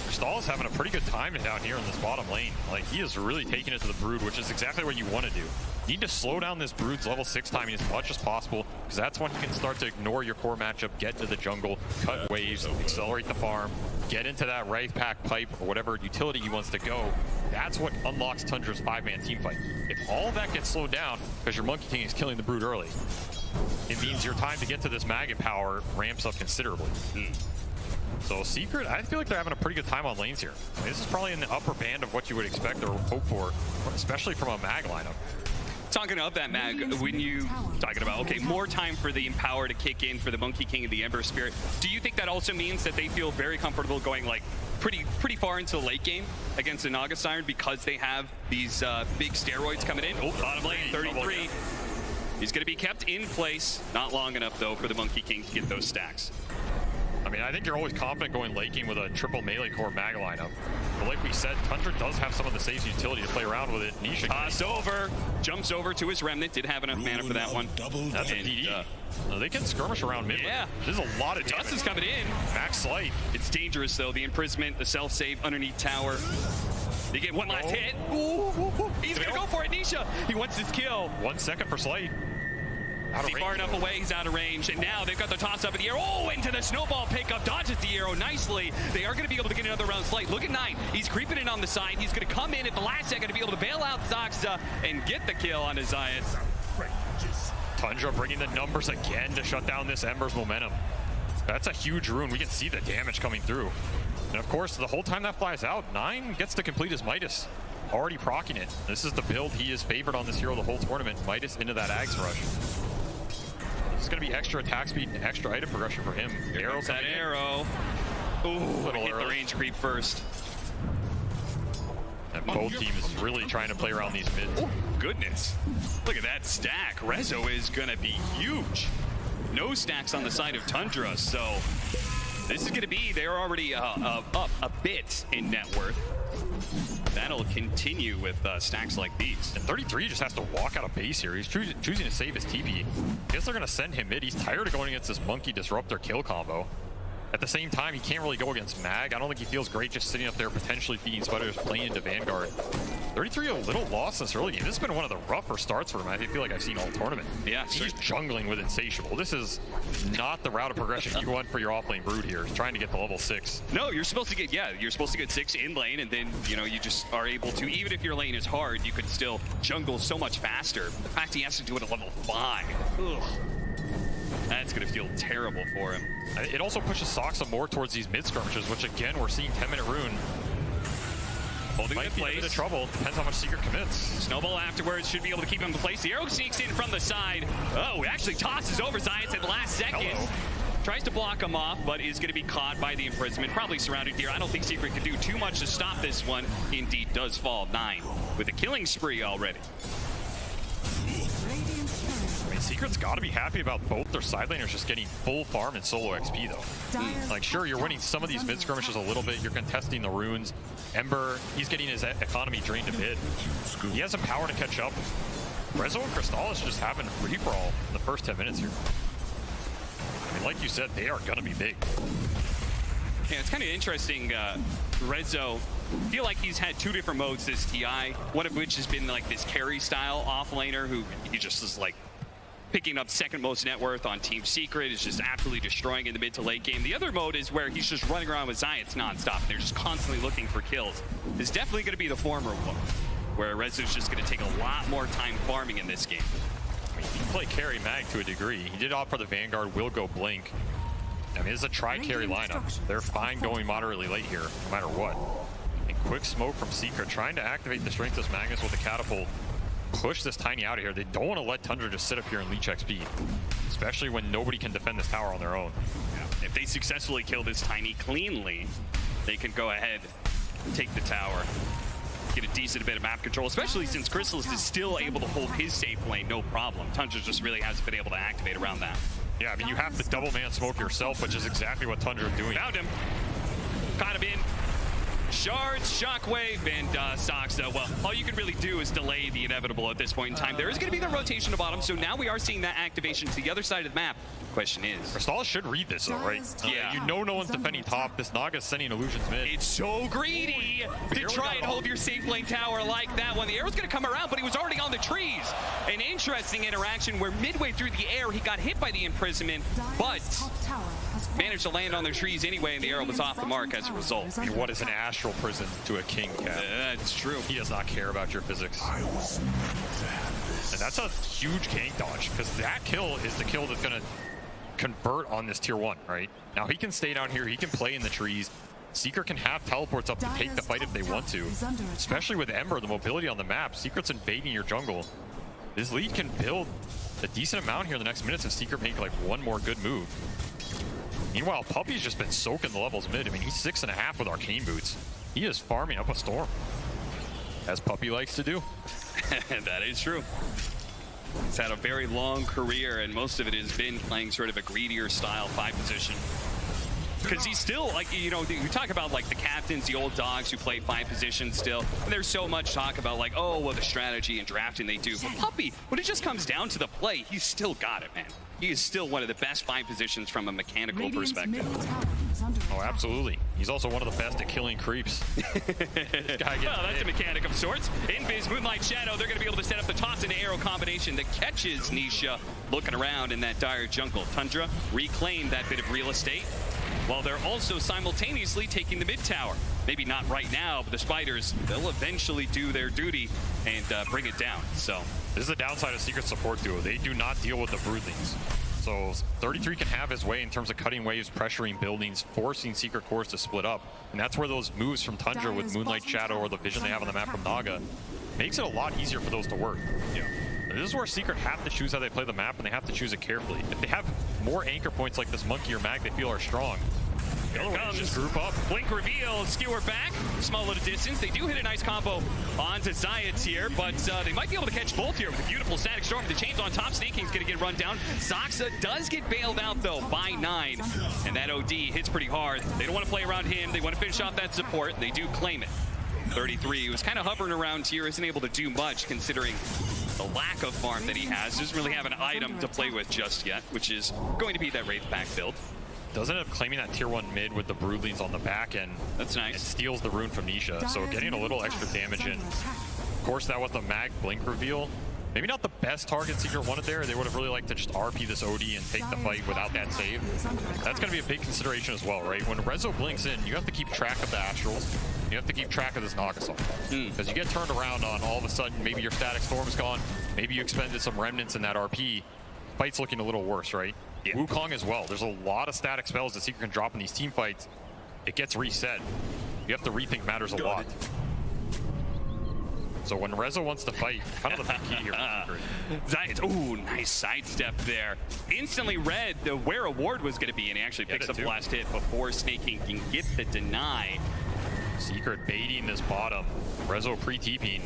Stahl is having a pretty good time down here in this bottom lane. Like, he is really taking it to the Brood, which is exactly what you want to do. You need to slow down this Brood's level 6 timing as much as possible, because that's when you can start to ignore your core matchup, get into the jungle, cut waves, accelerate the farm, get into that Wraith Pack pipe or whatever utility he wants to go. That's what unlocks Tundra's 5-man team fight. If all of that gets slowed down because your Monkey King is killing the Brood early, it means your time to get to this Maggot power ramps up considerably. So Secret, I feel like they're having a pretty good time on lanes here. I mean, this is probably in the upper band of what you would expect or hope for, especially from a Mag lineup. Talking of that Mag, when you talking about, okay, more time for the Empower to kick in for the Monkey King and the Ember Spirit, do you think that also means that they feel very comfortable going like pretty far into the late game against the Naga Siren because they have these big steroids coming in? Oh, bottom lane, 33. He's going to be kept in place. Not long enough, though, for the Monkey King to get those stacks. I mean, I think you're always confident going late game with a triple melee core mag lineup. But like we said, TUNDRA does have some of the safe utility to play around with it. Nisha toss over, jumps over to his Remnant. Did have enough mana for that one. That's a DD. No, they can skirmish around mid. Yeah. There's a lot of damage. Tuss is coming in. Max Slight. It's dangerous, though. The imprisonment, the self-save underneath tower. They get one last hit. Ooh. He's going to go for it, Nisha. He wants his kill. 1 second for Slight. Is he far enough away? He's out of range. And now they've got the toss up in the air. Oh, into the snowball pickup. Dodges the arrow nicely. They are going to be able to get another round Slight. Look at 9. He's creeping in on the side. He's going to come in at the last second to be able to bail out Soxa and get the kill on his Zayas. TUNDRA bringing the numbers again to shut down this Ember's momentum. That's a huge rune. We can see the damage coming through. And of course, the whole time that flies out, 9 gets to complete his Midas. Already proccing it. This is the build he is favored on this hero the whole tournament. Midas into that Axe Rush. It's going to be extra attack speed and extra item progression for him. Arrow that arrow. Ooh, hit the range creep first. And both teams really trying to play around these mids. Oh, goodness. Look at that stack. Rezo is going to be huge. No stacks on the side of TUNDRA, so this is going to be, they're already up a bit in net worth. That'll continue with stacks like these. And 33 just has to walk out of base here. He's choosing to save his TP. I guess they're going to send him mid. He's tired of going against this Monkey Disruptor kill combo. At the same time, he can't really go against Mag. I don't think he feels great just sitting up there potentially feeding Spiders playing into Vanguard. 33 a little lost this early game. This has been one of the rougher starts for him I feel like I've seen all tournament. Yeah, he's jungling with Insatiable. This is not the route of progression you want for your offlane Brood here. Trying to get to level 6. No, you're supposed to get, you're supposed to get 6 in lane, and then, you know, you just are able to, even if your lane is hard, you can still jungle so much faster. The fact he has to do it at level 5. Ugh. That's going to feel terrible for him. It also pushes Soxa more towards these mid skirmishes, which again, we're seeing 10-minute rune. Holding Might be a bit of trouble. Depends how much Secret commits. Snowball afterwards should be able to keep him in place. The arrow sneaks in from the side. Oh, actually tosses over Zayas at the last second. Hello. Tries to block him off, but is going to be caught by the imprisonment. Probably surrounded here. I don't think Secret can do too much to stop this one. He indeed does fall 9 with a killing spree already. I mean, Secret's got to be happy about both their side laners just getting full farm and solo XP, though. Like, sure, you're winning some of these mid-skirmishes a little bit. You're contesting the runes. Ember, he's getting his economy drained a bit. He has some power to catch up. Rezo and Crystallis just having free-for-all in the first 10 minutes here. I mean, like you said, they are going to be big. Yeah, it's kind of interesting. Rezo, I feel like he's had 2 different modes this TI, one of which has been like this carry style offlaner who he just is like picking up second most net worth on Team Secret, is just absolutely destroying in the mid to late game. The other mode is where he's just running around with Zayas nonstop. They're just constantly looking for kills. It's definitely going to be the former one, where Rezo's just going to take a lot more time farming in this game. I mean, he can play carry Mag to a degree. He did opt for the Vanguard, will go Blink. I mean, it's a tri-carry lineup. They're fine going moderately late here, no matter what. And quick smoke from Secret, trying to activate the Strengthless Magnus with the Catapult. Push this Tiny out of here. They don't want to let TUNDRA just sit up here and leech XP, especially when nobody can defend this tower on their own. Yeah. If they successfully kill this Tiny cleanly, they can go ahead and take the tower. Get a decent bit of map control, especially since Crystallis is still able to hold his safe lane, no problem. TUNDRA just really hasn't been able to activate around that. Yeah, I mean, you have to double man smoke yourself, which is exactly what TUNDRA is doing. Found him. Kind of in. Shards, Shockwave, and Soxa. Well, all you can really do is delay the inevitable at this point in time. There is going to be the rotation to bottom, so now we are seeing that activation to the other side of the map. Question is... Crystallis should read this, though, right? Yeah. You know no one's defending top. This Naga's sending illusions mid. It's so greedy to try and hold your safe lane tower like that one. The arrow's going to come around, but he was already on the trees. An interesting interaction where midway through the air, he got hit by the imprisonment, but managed to land on the trees anyway, and the arrow was off the mark as a result. I mean, what is an astral prison to a king, Cap? That's true. He does not care about your physics. And that's a huge gank dodge, because that kill is the kill that's going to convert on this tier 1, right? Now, he can stay down here. He can play in the trees. Secret can have teleports up to take the fight if they want to. Especially with Ember, the mobility on the map. Secret's invading your jungle. His lead can build a decent amount here in the next minutes if Secret make like one more good move. Meanwhile, Puppy's just been soaking the levels mid. I mean, he's 6.5 with Arcane Boots. He is farming up a storm, as Puppy likes to do. That is true. He's had a very long career, and most of it has been playing sort of a greedier style 5 position. Because he's still, like, you know, you talk about, like, the captains, the old dogs who play 5 positions still. And there's so much talk about, like, oh, well, the strategy and drafting they do. But Puppey, when it just comes down to the play, he's still got it, man. He is still one of the best 5 positions from a mechanical perspective. Oh, absolutely. He's also one of the best at killing creeps. Well, that's a mechanic of sorts. Invis, Moonlight Shadow, they're going to be able to set up the toss into arrow combination that catches Nisha looking around in that dire jungle. Tundra reclaimed that bit of real estate, while they're also simultaneously taking the mid tower. Maybe not right now, but the Spiders, they'll eventually do their duty and bring it down. So this is the downside of Secret support duo. They do not deal with the Broodlings. So 33 can have his way in terms of cutting waves, pressuring buildings, forcing Secret cores to split up. And that's where those moves from Tundra with Moonlight Shadow or the vision they have on the map from Naga makes it a lot easier for those to work. Yeah. This is where Secret have to choose how they play the map, and they have to choose it carefully. If they have more anchor points like this Monkey or Mag they feel are strong, here it comes. Just group up. Blink reveal, skewer back, small little distance. They do hit a nice combo onto Zayats here, but they might be able to catch both here with a beautiful static storm. The chains on top, Snaking's gonna get run down. Zoxa does get bailed out though by 9, and that OD hits pretty hard. They don't want to play around him. They want to finish off that support. They do claim it. 33 was kind of hovering around here, isn't able to do much considering the lack of farm that he has. Doesn't really have an item to play with just yet, which is going to be that Wraith back build. Does end up claiming that tier 1 mid with the Broodlings on the back end. That's nice. It steals the rune from Nisha, so getting a little extra damage in. Of course, that with the Mag Blink reveal, maybe not the best target Secret wanted there. They would have really liked to just RP this OD and take the fight without that save. That's going to be a big consideration as well, right? When Rezo blinks in, you have to keep track of the Astrals. You have to keep track of this Nagasol. Because you get turned around on all of a sudden, maybe your static storm's gone, maybe you expended some remnants in that RP. Fight's looking a little worse, right? Yeah. Wukong as well. There's a lot of static spells that Secret can drop in these team fights. It gets reset. You have to rethink matters a lot. So when Rezo wants to fight, kind of the key here. Zayats, ooh, nice sidestep there. Instantly read where a ward was going to be, and he actually picks up the last hit before Snaking can get the deny. Secret baiting this bottom. Rezo pre-TPing.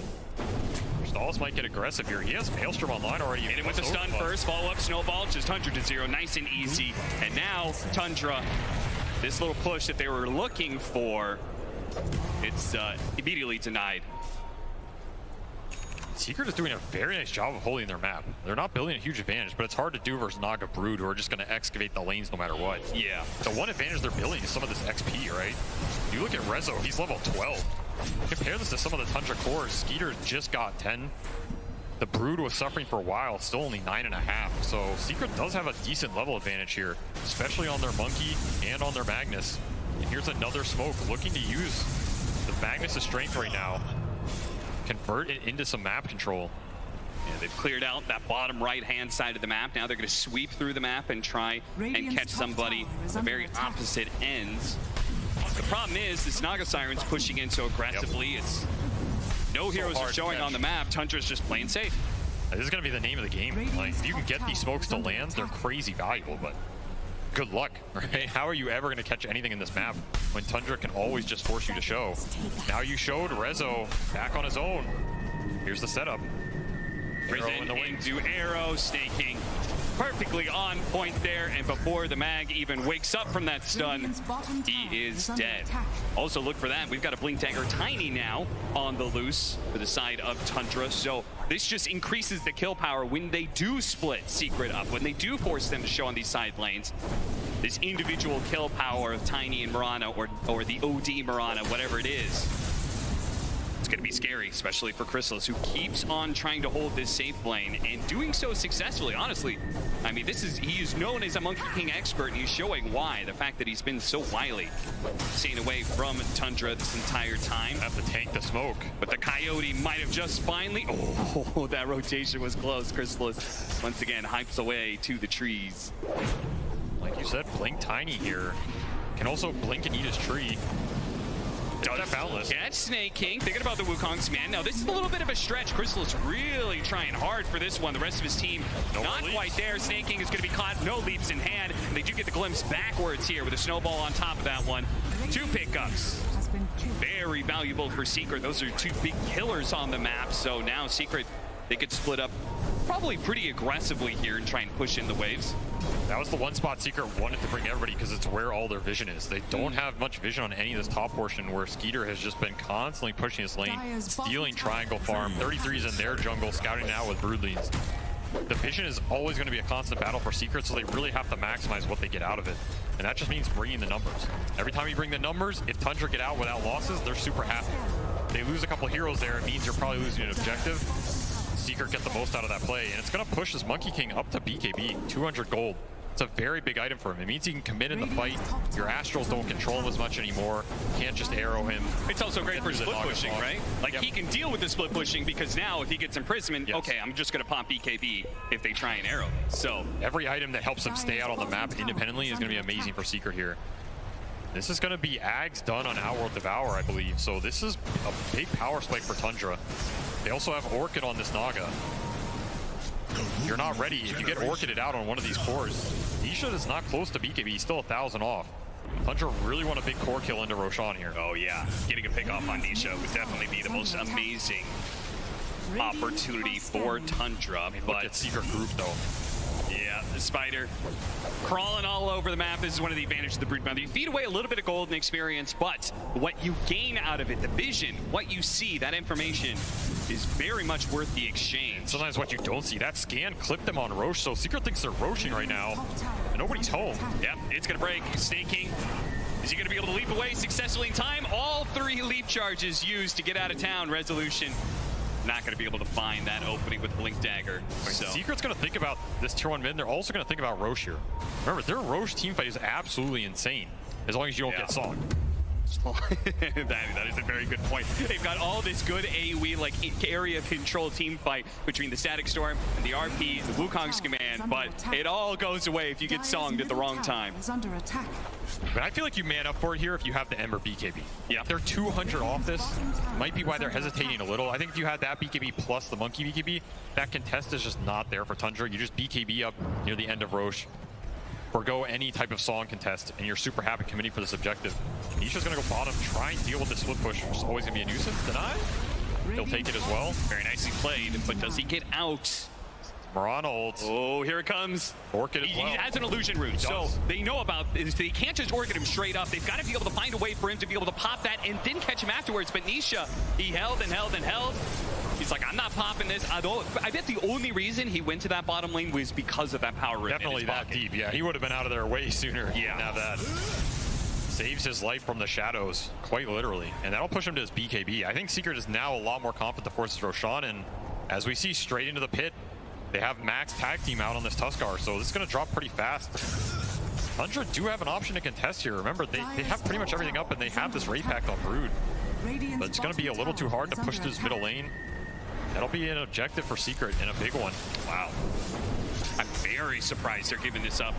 Stalls might get aggressive here. He has Maelstrom online already. Hit him with the stun first, follow-up snowball, just 100-0, nice and easy. And now Tundra, this little push that they were looking for, it's immediately denied. Secret is doing a very nice job of holding their map. They're not building a huge advantage, but it's hard to do versus Naga Brood, who are just going to excavate the lanes no matter what. Yeah. The one advantage they're building is some of this XP, right? You look at Rezo, he's level 12. Compare this to some of the Tundra cores. Skeeter just got 10. The Brood was suffering for a while, still only 9.5. So Secret does have a decent level advantage here, especially on their Monkey and on their Magnus. And here's another smoke, looking to use the Magnus' strength right now. Convert it into some map control. Yeah, they've cleared out that bottom right-hand side of the map. Now they're going to sweep through the map and try and catch somebody at the very opposite ends. The problem is this Naga Siren's pushing in so aggressively. It's no heroes are showing on the map. Tundra's just playing safe. This is going to be the name of the game. Like, if you can get these smokes to land, they're crazy valuable, but good luck, right? How are you ever going to catch anything in this map when Tundra can always just force you to show? Now you showed Rezo back on his own. Here's the setup. Arrow in the wing to arrow, Snaking perfectly on point there, and before the Mag even wakes up from that stun, he is dead. Also look for that. We've got a Blink Dagger Tiny now on the loose for the side of Tundra, so this just increases the kill power when they do split Secret up, when they do force them to show on these side lanes. This individual kill power of Tiny and Mirana, or the OD Mirana, whatever it is, it's going to be scary, especially for Chrysalis, who keeps on trying to hold this safe lane and doing so successfully. Honestly, I mean, he is known as a Monkey King expert, and he's showing why. The fact that he's been so wily, staying away from Tundra this entire time. Have to tank the smoke. But the Coyote might have just finally... Oh, that rotation was close. Chrysalis, once again, hypes away to the trees. Like you said, Blink Tiny here. Can also blink and eat his tree. Catch Snake King, thinking about the Wukong's man. Now, this is a little bit of a stretch. Chrysalis really trying hard for this one. The rest of his team not quite there. Snake King is going to be caught. No leaps in hand. And they do get the glimpse backwards here with a snowball on top of that one. 2 pickups. Very valuable for Secret. Those are 2 big killers on the map. So now Secret, they could split up probably pretty aggressively here and try and push in the waves. That was the one spot Secret wanted to bring everybody because it's where all their vision is. They don't have much vision on any of this top portion where Skeeter has just been constantly pushing his lane, stealing triangle farm. 33's in their jungle, scouting now with Broodlings. The vision is always going to be a constant battle for Secret, so they really have to maximize what they get out of it. And that just means bringing the numbers. Every time you bring the numbers, if Tundra get out without losses, they're super happy. They lose a couple heroes there, it means you're probably losing an objective. Secret get the most out of that play, and it's going to push this Monkey King up to BKB, 200 gold. It's a very big item for him. It means he can commit in the fight. Your Astrals don't control him as much anymore. You can't just arrow him. It's also great for split pushing, right? Like, he can deal with the split pushing because now if he gets imprisonment, okay, I'm just going to pop BKB if they try and arrow. So every item that helps him stay out on the map independently is going to be amazing for Secret here. This is going to be Ags done on Outworld Devour, I believe. So this is a big power spike for Tundra. They also have Orchid on this Naga. You're not ready. If you get Orchided out on one of these cores, Nisha is not close to BKB. He's still 1,000 off. Tundra really want a big core kill into Roshan here. Oh yeah, getting a pick off on Nisha would definitely be the most amazing opportunity for Tundra. I mean, look at Secret group though. Yeah, the Spider crawling all over the map. This is one of the advantages of the Brood Mother. You feed away a little bit of gold and experience, but what you gain out of it, the vision, what you see, that information is very much worth the exchange. Sometimes what you don't see, that scan clipped them on Roche, so Secret thinks they're Roshing right now, and nobody's home. Yep, it's gonna break. Staking. Is he gonna be able to leap away successfully in time? All 3 leap charges used to get out of town. Resolution not going to be able to find that opening with Blink Dagger. So Secret's going to think about this tier 1 mid. They're also going to think about Roche here. Remember, their Roche teamfight is absolutely insane, as long as you don't get Song. that is a very good point. They've got all this good AoE, like area control team fight between the Static Storm and the RP, the Wukong's command, but it all goes away if you get Songed at the wrong time. But I feel like you man up for it here if you have the Ember BKB. Yeah. They're 200 off this. Might be why they're hesitating a little. I think if you had that BKB plus the Monkey BKB, that contest is just not there for Tundra. You just BKB up near the end of Roche. Forgo any type of Song contest, and you're super happy committing for this objective. Nisha's gonna go bottom, try and deal with the split push, which is always gonna be a nuisance. Deny? He'll take it as well. Very nicely played, but does he get out? Mirana ults. Oh, here it comes. Orchid as well. He has an illusion root, so they know about this. They can't just Orchid him straight up. They've got to be able to find a way for him to be able to pop that and then catch him afterwards. But Nisha, he held and held and held. He's like, I'm not popping this. I bet the only reason he went to that bottom lane was because of that power root. Definitely that deep, yeah. He would have been out of there way sooner. Yeah. Didn't have that. Saves his life from the shadows, quite literally. And that'll push him to his BKB. I think Secret is now a lot more confident to force Roshan, and as we see straight into the pit, they have max tag team out on this Tuskar, so this is going to drop pretty fast. Tundra do have an option to contest here. Remember, they have pretty much everything up, and they have this Ray Pact on Brood. But it's going to be a little too hard to push this middle lane. That'll be an objective for Secret, and a big one. Wow. I'm very surprised they're giving this up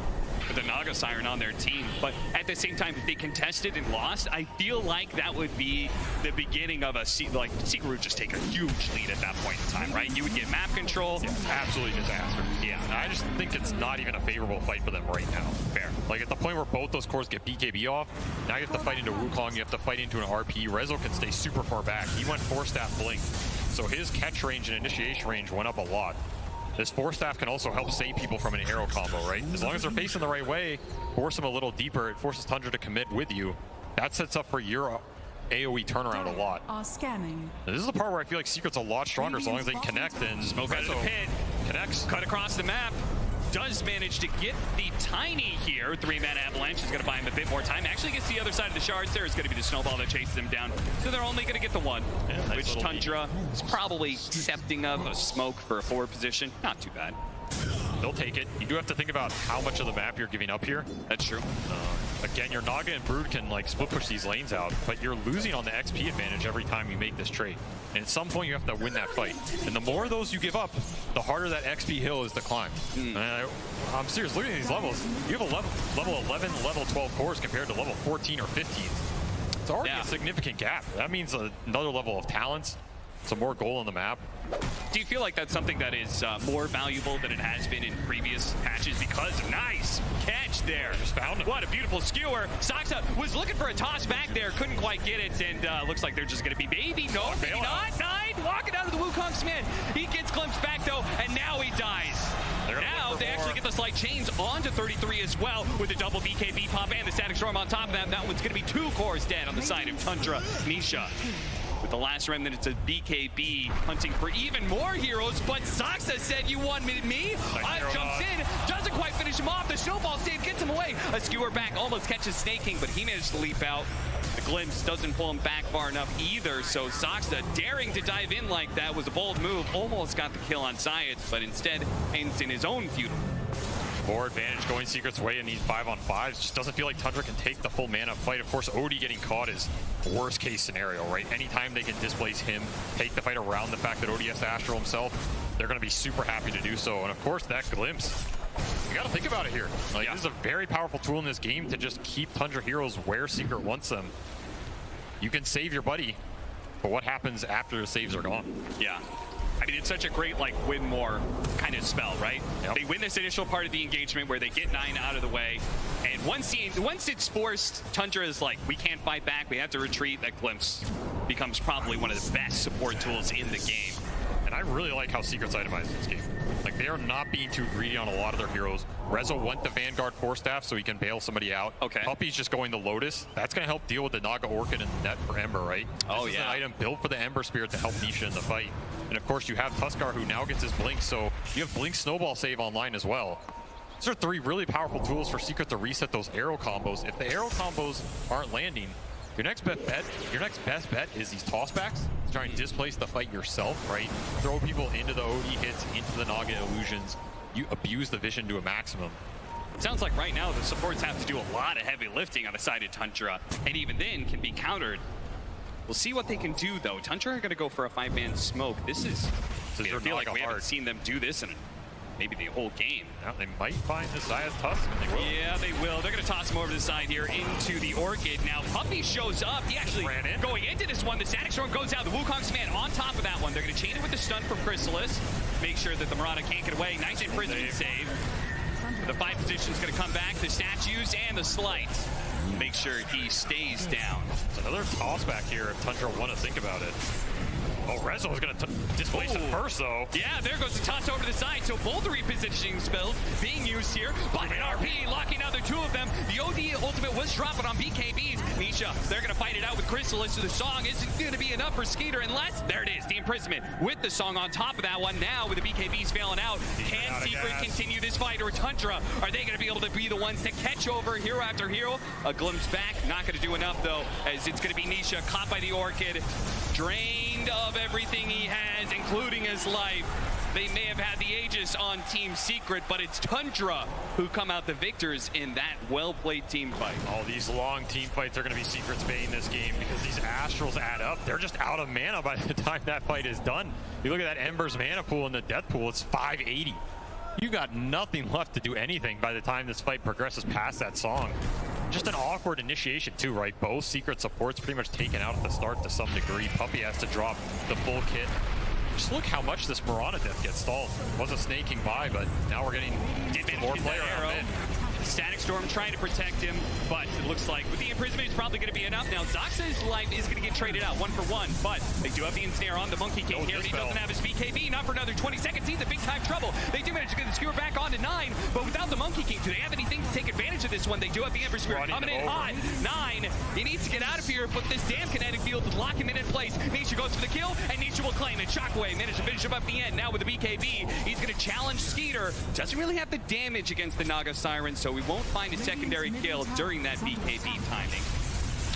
with the Naga Siren on their team. But at the same time, if they contested and lost, I feel like that would be the beginning of a Secret would just take a huge lead at that point in time, right? You would get map control. Yeah, absolutely disaster. Yeah. I just think it's not even a favorable fight for them right now. Fair. Like at the point where both those cores get BKB off, now you have to fight into Wukong, you have to fight into an RP. Rezo can stay super far back. He went 4-staff Blink, so his catch range and initiation range went up a lot. This 4-staff can also help save people from an arrow combo, right? As long as they're facing the right way, force them a little deeper, it forces Tundra to commit with you. That sets up for your AoE turnaround a lot. This is the part where I feel like Secret's a lot stronger as long as they connect, and Smoke out of the pit. Connects. Cut across the map. Does manage to get the Tiny here. 3-man Avalanche is going to buy him a bit more time. Actually gets the other side of the shards. There is going to be the snowball that chases him down. So they're only going to get the one, nice which Tundra is probably accepting of a smoke for a forward position. Not too bad. They'll take it. You do have to think about how much of the map you're giving up here. That's true. Again, your Naga and Brood can like split push these lanes out, but you're losing on the XP advantage every time you make this trade. And at some point you have to win that fight. And the more of those you give up, the harder that XP hill is to climb. I'm serious, look at these levels. You have a level 11, level 12 cores compared to level 14 or 15. It's already a significant gap. That means another level of talents, some more goal on the map. Do you feel like that's something that is more valuable than it has been in previous patches because of nice catch there? Just found him. What a beautiful skewer. Soxa was looking for a toss back there, couldn't quite get it, and looks like they're just going to be maybe, no, maybe not, 9. walking out of the Wukong's man. He gets glimpsed back though, and now he dies. Now they actually get the slight chains onto 33 as well with a double BKB pop and the static storm on top of that. That one's going to be 2 cores dead on the side of Tundra Nisha. With the last remnant, it's a BKB hunting for even more heroes, but Saxa said, you wanted me? I jumps in, doesn't quite finish him off. The snowball save gets him away. A skewer back almost catches Snake King, but he managed to leap out. The glimpse doesn't pull him back far enough either, so Saxa daring to dive in like that was a bold move. Almost got the kill on Science, but instead ends in his own feudal. More advantage going Secret's way in these 5-on-5s. Just doesn't feel like Tundra can take the full mana fight. Of course, Odie getting caught is worst case scenario, right? Anytime they can displace him, take the fight around the fact that Odie has to Astral himself, they're going to be super happy to do so. And of course, that glimpse, you got to think about it here. Like, this is a very powerful tool in this game to just keep Tundra heroes where Secret wants them. You can save your buddy, but what happens after the saves are gone? Yeah. I mean, it's such a great, like, win more kind of spell, right? Yep. They win this initial part of the engagement where they get 9 out of the way. And once it's forced, Tundra is like, we can't fight back, we have to retreat. That glimpse becomes probably one of the best support tools in the game. And I really like how Secret's itemized this game. Like, they are not being too greedy on a lot of their heroes. Rezo went the Vanguard Force Staff so he can bail somebody out. Okay. Puppy's just going the Lotus. That's going to help deal with the Naga Orchid and the net for Ember, right? This is an item built for the Ember Spirit to help Nisha in the fight. And of course, you have Tuskar who now gets his Blink, so you have Blink Snowball save online as well. These are 3 really powerful tools for Secret to reset those arrow combos. If the arrow combos aren't landing, your next best bet is these tossbacks. Try and displace the fight yourself, right? Throw people into the OD hits, into the Naga illusions. You abuse the vision to a maximum. It sounds like right now the supports have to do a lot of heavy lifting on the side of Tundra, and even then can be countered. We'll see what they can do, though. Tundra are going to go for a 5-man smoke. This is I feel like we haven't seen them do this in maybe the whole game. Now they might find the Zayas Tusk, and they will. Yeah, they will. They're going to toss him over to the side here into the Orchid. Now, Puppy shows up. He actually ran in. Going into this one. The Static Storm goes out. The Wukong's man on top of that one. They're going to chain it with the stun from Chrysalis. Make sure that the Marauder can't get away. Nice imprisonment save. The 5 position's going to come back. The statues and the slight. Make sure he stays down. It's another toss back here if Tundra want to think about it. Oh, Rezo is going to displace him first, though. Yeah, there goes the toss over to the side. So both repositioning spells being used here. But an RP locking out the 2 of them. The OD ultimate was dropping on BKBs. Nisha, they're going to fight it out with Chrysalis. So the song isn't going to be enough for Skeeter unless, there it is, the imprisonment with the song on top of that one. Now with the BKBs failing out, can Secret continue this fight, or Tundra? Are they going to be able to be the ones to catch over hero after hero? A glimpse back, not going to do enough though, as it's going to be Nisha caught by the Orchid, drained of everything he has, including his life. They may have had the Aegis on Team Secret, but it's Tundra who come out the victors in that well-played team fight. Oh, these long team fights are going to be Secret's bane this game because these Astrals add up. They're just out of mana by the time that fight is done. You look at that Ember's mana pool and the death pool, it's 580. You got nothing left to do anything by the time this fight progresses past that song. Just an awkward initiation too, right? Both Secret supports pretty much taken out at the start to some degree. Puppy has to drop the full kit. Just look how much this Mirana death gets stalled. Wasn't snaking by, but now we're getting more player arrow. Static Storm trying to protect him, but it looks like with the imprisonment, it's probably going to be enough. Now, Zaxa's life is going to get traded out 1 for 1, but they do have the ensnare on the Monkey King here, and he doesn't have his BKB, not for another 20 seconds. He's in big time trouble. They do manage to get the skewer back on to 9, but without the Monkey King, do they have anything to take advantage of this one? They do have the Ember Spirit coming in hot. 9, he needs to get out of here, but this damn kinetic field will lock him in place. Nisha goes for the kill, and Nisha will claim it. Shockwave managed to finish him up at the end. Now with the BKB, he's going to challenge Skeeter. Doesn't really have the damage against the Naga Siren, so we won't find a secondary kill during that BKB timing.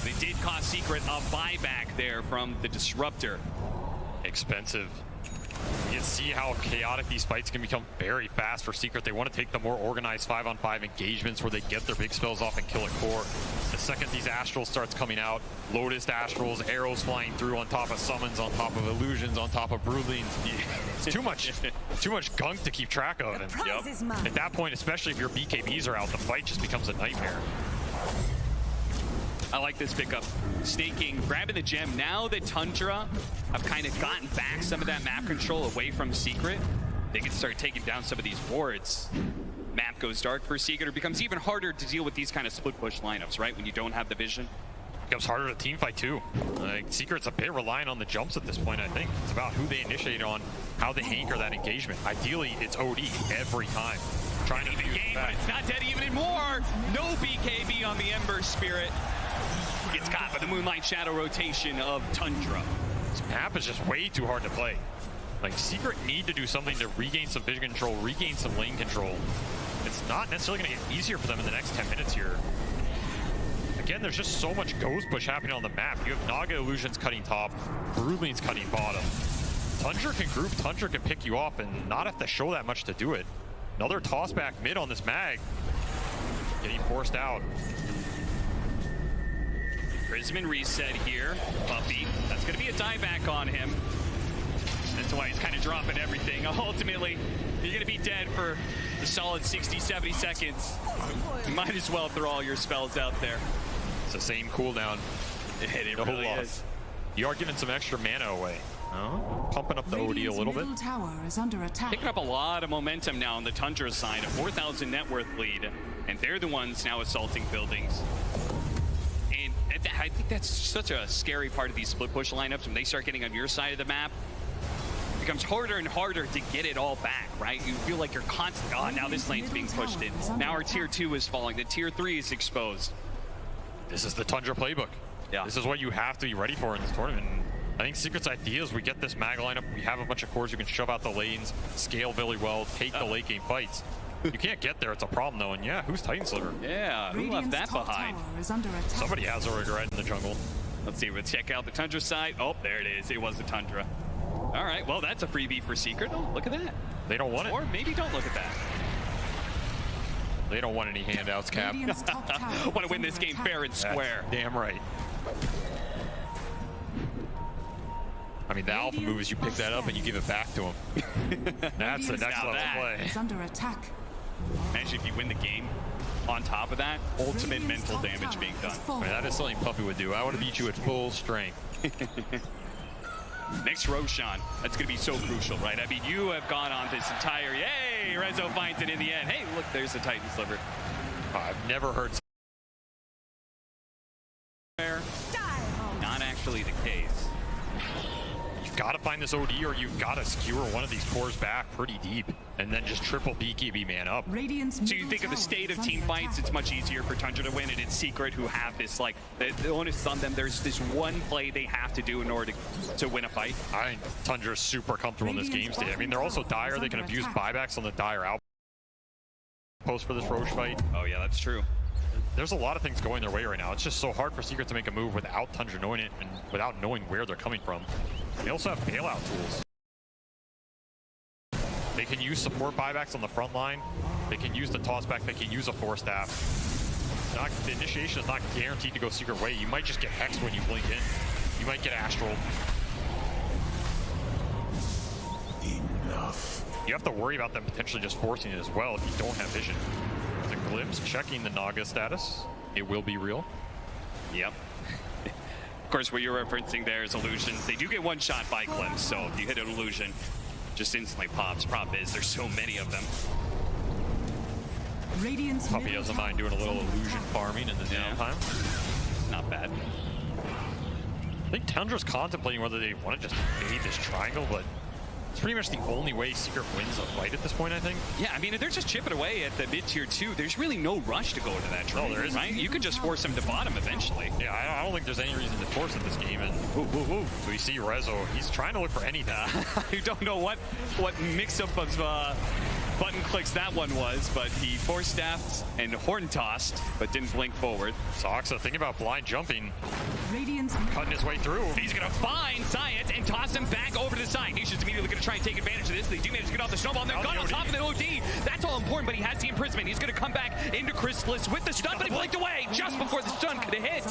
They did cost Secret a buyback there from the Disruptor. Expensive. You can see how chaotic these fights can become very fast for Secret. They want to take the more organized 5-on-5 engagements where they get their big spells off and kill a core. The second these Astrals starts coming out, Lotus Astrals, arrows flying through on top of summons, on top of illusions, on top of broodlings. It's too much gunk to keep track of. And at that point, especially if your BKBs are out, the fight just becomes a nightmare. I like this pickup. Snaking, grabbing the gem. Now that Tundra have kind of gotten back some of that map control away from Secret, they can start taking down some of these wards. Map goes dark for Secret. It becomes even harder to deal with these kind of split push lineups, right? When you don't have the vision. becomes harder to team fight too. Like, Secret's a bit reliant on the jumps at this point, I think. It's about who they initiate on, how they anchor that engagement. Ideally, it's OD every time. Trying to the game, but it's not dead even anymore. No BKB on the Ember Spirit. Gets caught by the Moonlight Shadow rotation of Tundra. This map is just way too hard to play. Like, Secret need to do something to regain some vision control, regain some lane control. It's not necessarily going to get easier for them in the next 10 minutes here. Again, there's just so much ghost push happening on the map. You have Naga Illusions cutting top, Broodling's cutting bottom. Tundra can group, Tundra can pick you off and not have to show that much to do it. Another toss back mid on this mag. Getting forced out. Prisman reset here. Puppey, that's going to be a dieback on him. That's why he's kind of dropping everything. Ultimately, you're going to be dead for the solid 60, 70 seconds. You might as well throw all your spells out there. It's the same cooldown. It really is. You are giving some extra mana away. Oh, pumping up the OD a little bit. Tower is under attack. Picking up a lot of momentum now on the Tundra side, a 4,000 net worth lead, and they're the ones now assaulting buildings. And I think that's such a scary part of these split push lineups. When they start getting on your side of the map, it becomes harder and harder to get it all back, right? You feel like you're constantly, oh, now this lane's being pushed in. Now our tier 2 is falling. The tier 3 is exposed. This is the Tundra playbook. Yeah. This is what you have to be ready for in this tournament. I think Secret's idea is we get this mag lineup, we have a bunch of cores who can shove out the lanes, scale really well, take the late game fights. You can't get there, it's a problem though, and yeah, who's Titan Sliver? Yeah, who left that behind? Somebody has a regret in the jungle. Let's see, let's check out the Tundra side. Oh, there it is, it was the Tundra. All right, well, that's a freebie for Secret. Oh, look at that. They don't want it. Or maybe don't look at that. They don't want any handouts, Cap. Want to win this game fair and square. That's damn right. I mean, the alpha move is you pick that up and you give it back to him. That's the next level play. It's under attack. Actually, if you win the game, on top of that, ultimate mental damage being done. I mean, that is something Puppey would do. I want to beat you at full strength. Next Roshan, that's going to be so crucial, right? I mean, you have gone on this entire, yay, Rezo finds it in the end. Hey, look, there's the Titan Sliver. I've never heard. Not actually the case. You've got to find this OD or you've got to skewer one of these cores back pretty deep and then just triple BKB man up. So you think of the state of team fights, it's much easier for Tundra to win, and it's Secret who have this, like, the onus is on them. There's this one play they have to do in order to win a fight. I think Tundra's super comfortable in this game state. I mean, they're also dire. They can abuse buybacks on the dire outpost for this Roche fight. Oh yeah, that's true. There's a lot of things going their way right now. It's just so hard for Secret to make a move without Tundra knowing it and without knowing where they're coming from. They also have bailout tools. They can use support buybacks on the front line. They can use the toss back. They can use a force staff. The initiation is not guaranteed to go Secret way. You might just get hexed when you blink in. You might get astral. Enough. You have to worry about them potentially just forcing it as well if you don't have vision. The Glimpse checking the Naga status. It will be real. Yep. Of course, what you're referencing there is illusions. They do get one shot by Glimpse, so if you hit an illusion, just instantly pops. Problem is, there's so many of them. Puppey doesn't mind doing a little illusion farming in the downtime. Not bad. I think Tundra's contemplating whether they want to just bait this triangle, but it's pretty much the only way Secret wins a fight at this point, I think. Yeah, I mean, if they're just chipping away at the mid-tier 2, there's really no rush to go into that triangle, there isn't. right? You could just force them to bottom eventually. Yeah, I don't think there's any reason to force it this game. And so we see Rezo, he's trying to look for anything. You don't know what mix-up of button clicks that one was, but he force staffed and horn tossed, but didn't blink forward. Soxa thinking about blind jumping, cutting his way through. He's gonna find Science and toss him back over to the side. Nation's immediately gonna try and take advantage of this. They do manage to get off the snowball, and they're gone on top of the OD. That's all important, but he has the imprisonment. He's gonna come back into Chrysalis with the stun, but he blinked away just before the stun could have hit.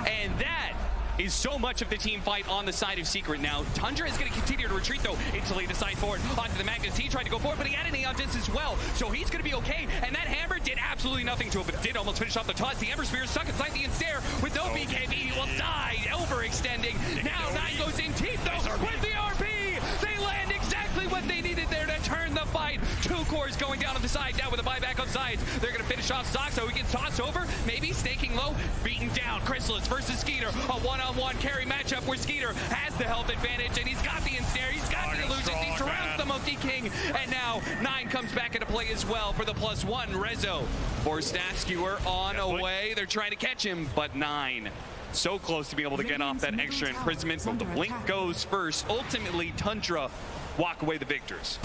And that is so much of the team fight on the side of Secret now. Tundra is going to continue to retreat, though, instantly the side forward onto the Magnus. He tried to go forward, but he had an Aeon Disc as well, so he's going to be okay. And that hammer did absolutely nothing to him, but did almost finish off the toss. The Ember Spear is stuck inside the Ensnare with no BKB. He will die, overextending. Now Nine goes in deep, though, with the RP. They land exactly what they needed there to turn the fight to core is going down on the side now with a buyback on sides. They're going to finish off Zoxa, who gets tossed over, maybe staking low, beaten down. Chrysalis versus Skeeter, a one-on-one carry matchup where Skeeter has the health advantage, and he's got the ensnare, he's got the illusions, he surrounds the Monkey King, and now 9 comes back into play as well for the +1. Rezo for Staff Skewer on away. They're trying to catch him, but 9. So close to being able to get off that extra imprisonment, but the blink goes first. Ultimately, Tundra walk away the victors.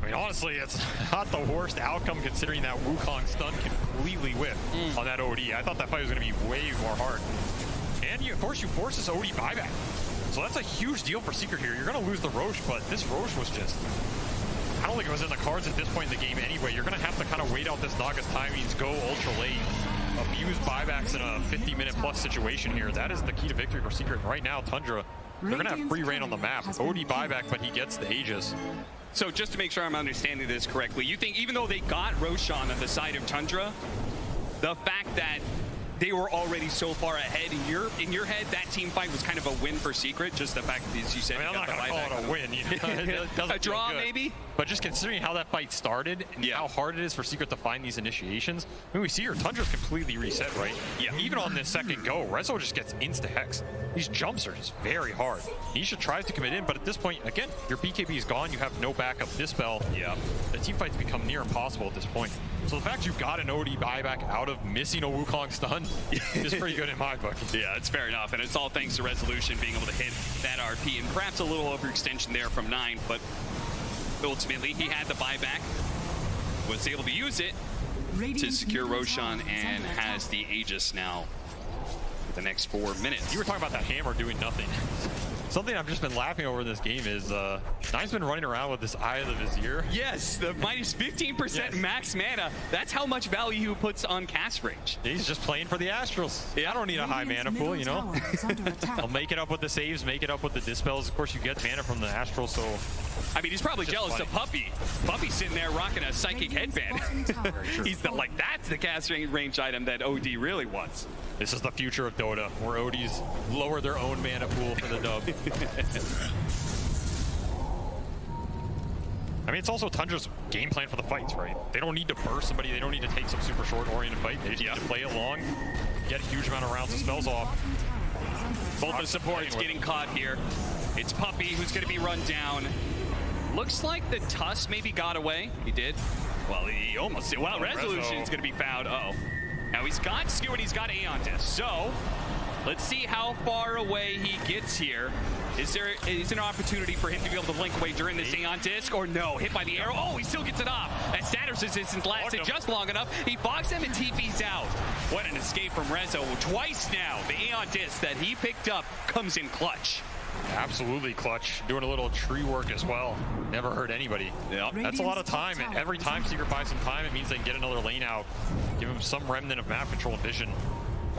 I mean, honestly, it's not the worst outcome considering that Wukong stun completely whiffed on that OD. I thought that fight was going to be way more hard. And of course, you force this OD buyback. So that's a huge deal for Secret here. You're going to lose the Roche, but this Roche was just... I don't think it was in the cards at this point in the game anyway. You're going to have to kind of wait out this Naga's timings, go ultra late, abuse buybacks in a 50-minute plus situation here. That is the key to victory for Secret. Right now, Tundra, they're going to have free reign on the map. OD buyback, but he gets the Aegis. So just to make sure I'm understanding this correctly, you think even though they got Roshan on the side of Tundra, the fact that they were already so far ahead in your head, that team fight was kind of a win for Secret? Just the fact that, as you said, I mean, I'm not going to call it a win. You know? It doesn't a draw, maybe? But just considering how that fight started and how hard it is for Secret to find these initiations, I mean, we see here, Tundra's completely reset, right? Yeah. Even on this second go, Rezo just gets insta-hex. These jumps are just very hard. Nisha tries to commit in, but at this point, again, your BKB is gone. You have no backup dispel. Yeah. The team fights become near impossible at this point. So the fact you've got an OD buyback out of missing a Wukong stun is pretty good in my book. Yeah, it's fair enough. And it's all thanks to Resolution being able to hit that RP. And perhaps a little overextension there from 9, but ultimately he had the buyback, was able to use it to secure Roshan, and has the Aegis now for the next 4 minutes. You were talking about that hammer doing nothing. Something I've just been laughing over in this game is Nine's been running around with this Eye of the Vizier. Yes, the minus 15% max mana. That's how much value he puts on cast range. He's just playing for the Astrals. Yeah, I don't need a high mana pool, you know. I'll make it up with the saves, make it up with the dispels. Of course, you get mana from the Astral, so... I mean, he's probably jealous of Puppy. Puppy's sitting there rocking a psychic headband. He's like, that's the cast range item that OD really wants. This is the future of Dota, where ODs lower their own mana pool for the dub. I mean, it's also Tundra's game plan for the fights, right? They don't need to burst somebody. They don't need to take some super short-oriented fight. They just need to play it long, get a huge amount of rounds of spells off. Both the supports getting caught here. It's Puppy who's going to be run down. Looks like the Tusk maybe got away. He did. Well, he almost did. Well, Resolution's going to be found. Uh-oh. Now he's got Skew and he's got Aeon Disc. So let's see how far away he gets here. Is there an opportunity for him to be able to blink away during this Aeon Disc, or no? Hit by the arrow. Oh, he still gets it off. That status resistance lasted just long enough. He fogs him and TP's out. What an escape from Rezo. Twice now, the Aeon Disc that he picked up comes in clutch. Absolutely clutch. Doing a little tree work as well. Never hurt anybody. Yep. That's a lot of time. And every time Secret buys some time, it means they can get another lane out. Give him some remnant of map control and vision.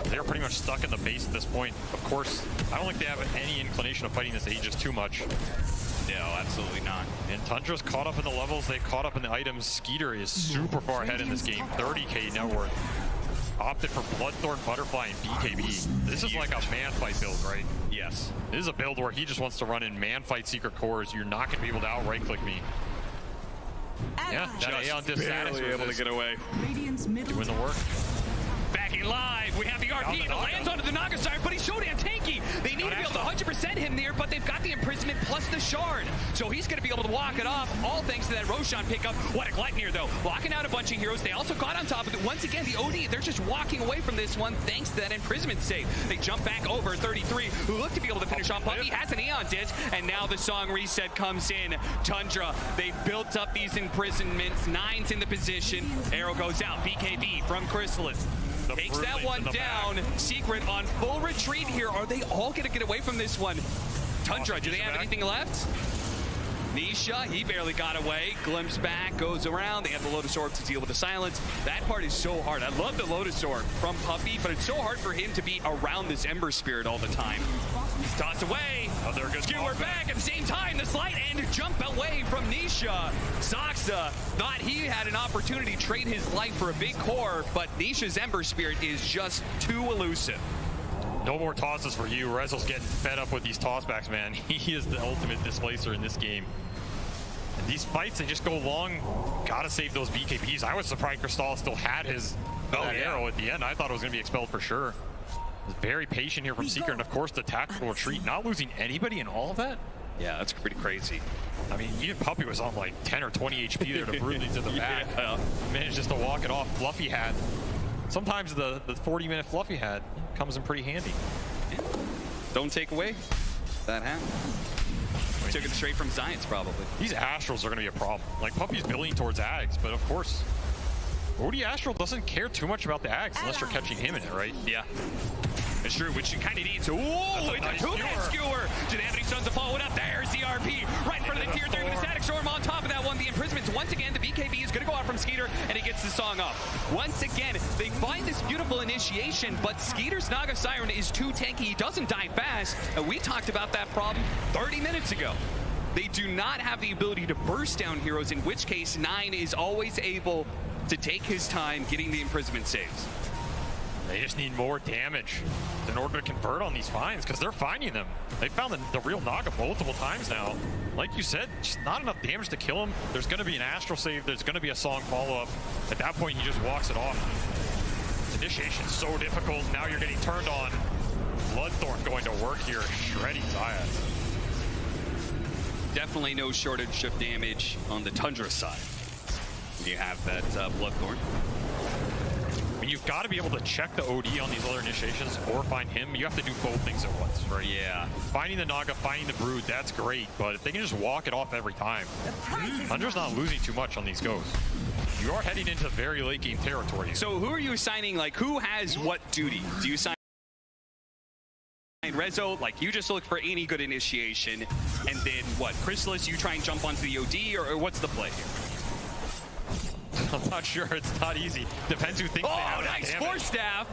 They're pretty much stuck in the base at this point. Of course, I don't think they have any inclination of fighting this Aegis too much. No, absolutely not. And Tundra's caught up in the levels. They've caught up in the items. Skeeter is super far ahead in this game. 30k net worth. Opted for Bloodthorn, Butterfly, and BKB. This is like a man fight build, right? Yes. This is a build where he just wants to run in man fight secret cores. You're not going to be able to out right click me. Yeah, that Aeon Disc status able to get away. Doing the work. Backing live, we have the RP, and it lands onto the Naga side, but he's so damn tanky. They need to be able to 100% him there, but they've got the imprisonment plus the shard. So he's going to be able to walk it off, all thanks to that Roshan pickup. What a Gleipnir, though. Locking out a bunch of heroes. They also got on top of it. Once again, the OD, they're just walking away from this one thanks to that imprisonment save. They jump back over 33, who look to be able to finish off Puppy, has an Aeon Disc, and now the song reset comes in. Tundra, they built up these imprisonments. Nine's in the position. Arrow goes out. BKB from Chrysalis. Takes that one down. Secret on full retreat here. Are they all going to get away from this one? Tundra, do they have anything left? Nisha, he barely got away. Glimpse back, goes around. They have the Lotus Orb to deal with the silence. That part is so hard. I love the Lotus Orb from Puppy, but it's so hard for him to be around this Ember Spirit all the time. Toss away. Oh, there goes Skewer back at the same time. The slight and jump away from Nisha. Zoxa thought he had an opportunity to trade his life for a big core, but Nisha's Ember Spirit is just too elusive. No more tosses for you. Rezo's getting fed up with these tossbacks, man. He is the ultimate displacer in this game. These fights, they just go long. Gotta save those BKBs. I was surprised Cristal still had his arrow at the end. I thought it was going to be expelled for sure. Was very patient here from Seeker, and of course the tactical retreat. Not losing anybody in all of that? Yeah, that's pretty crazy. I mean, even Puppy was on like 10 or 20 HP there to brutally to the back. Managed just to walk it off. Fluffy hat. Sometimes the 40-minute Fluffy hat comes in pretty handy. Yeah. Don't take away that hat. Took it straight from Science, probably. These Astrals are going to be a problem. Like, Puppy's building towards Ags, but of course, OD Astral doesn't care too much about the Ags unless you're catching him in it, right? Yeah. It's true, which you kind of need. Whoa, it's a two-man skewer. Do they have any stones to follow it up? There's the RP right in front of the tier 3 with a static storm on top of that one. The imprisonments, once again, the BKB is going to go out from Skeeter, and he gets the song up. Once again, they find this beautiful initiation, but Skeeter's Naga Siren is too tanky. He doesn't die fast. And we talked about that problem 30 minutes ago. They do not have the ability to burst down heroes, in which case 9 is always able to take his time getting the imprisonment saves. They just need more damage in order to convert on these finds, because they're finding them. They found the real Naga multiple times now. Like you said, just not enough damage to kill him. There's going to be an Astral save. There's going to be a song follow-up. At that point, he just walks it off. This initiation's so difficult. Now you're getting turned on. Bloodthorn going to work here, shredding Zayas. Definitely no shortage of damage on the Tundra side. You have that Bloodthorn. You've got to be able to check the OD on these other initiations or find him. You have to do both things at once, right? Yeah. Finding the Naga, finding the Brood, that's great, but if they can just walk it off every time, Tundra's not losing too much on these ghosts. You are heading into very late game territory. So who are you assigning, like, who has what duty? Do you assign Rezo, like, you just look for any good initiation, and then what, Chrysalis, you try and jump onto the OD, or what's the play here? I'm not sure. It's not easy. Depends who thinks they have nice Force Staff.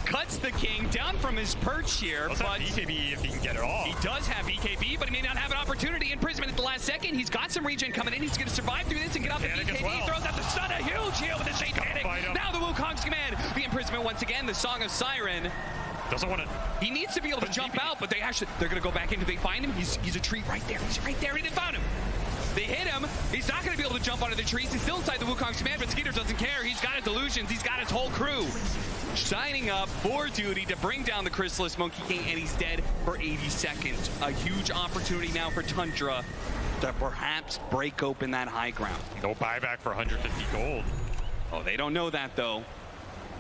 Cuts the King down from his perch here. Does have BKB if he can get it off. He does have BKB, but he may not have an opportunity. Imprisonment at the last second. He's got some regen coming in. He's going to survive through this and get off the BKB. Well. Throws out the stun. A huge heal with the Shade Panic. Now the Wukong's command. The Imprisonment once again. The Song of Siren. Doesn't want to. He needs to be able to jump out, but they're going to go back in. Do they find him? He's a tree right there. He's right there. He didn't find him. They hit him. He's not going to be able to jump onto the trees. He's still inside the Wukong's command, but Skeeter doesn't care. He's got his illusions. He's got his whole crew signing up for duty to bring down the Chrysalis Monkey King, and he's dead for 80 seconds. A huge opportunity now for Tundra to perhaps break open that high ground. No buyback for 150 gold. Oh, they don't know that, though.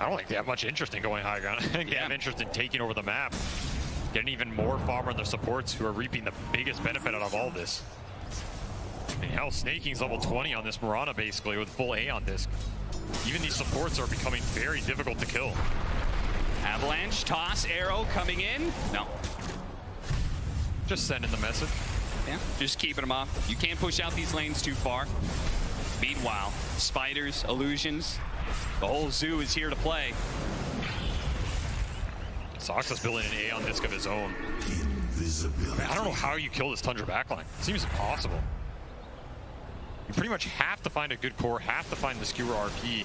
I don't think they have much interest in going high ground. I think they have interest in taking over the map. Getting even more farmer and their supports who are reaping the biggest benefit out of all this. I mean, hell, Snaking's level 20 on this Mirana, basically, with full Aeon disc. Even these supports are becoming very difficult to kill. Avalanche, toss, arrow coming in. No. Just sending the message. Yeah, just keeping them off. You can't push out these lanes too far. Meanwhile, spiders, illusions, the whole zoo is here to play. Soxa's building an Aeon disc of his own. Man, I don't know how you kill this Tundra backline. It seems impossible. You pretty much have to find a good core, have to find the Skewer RP,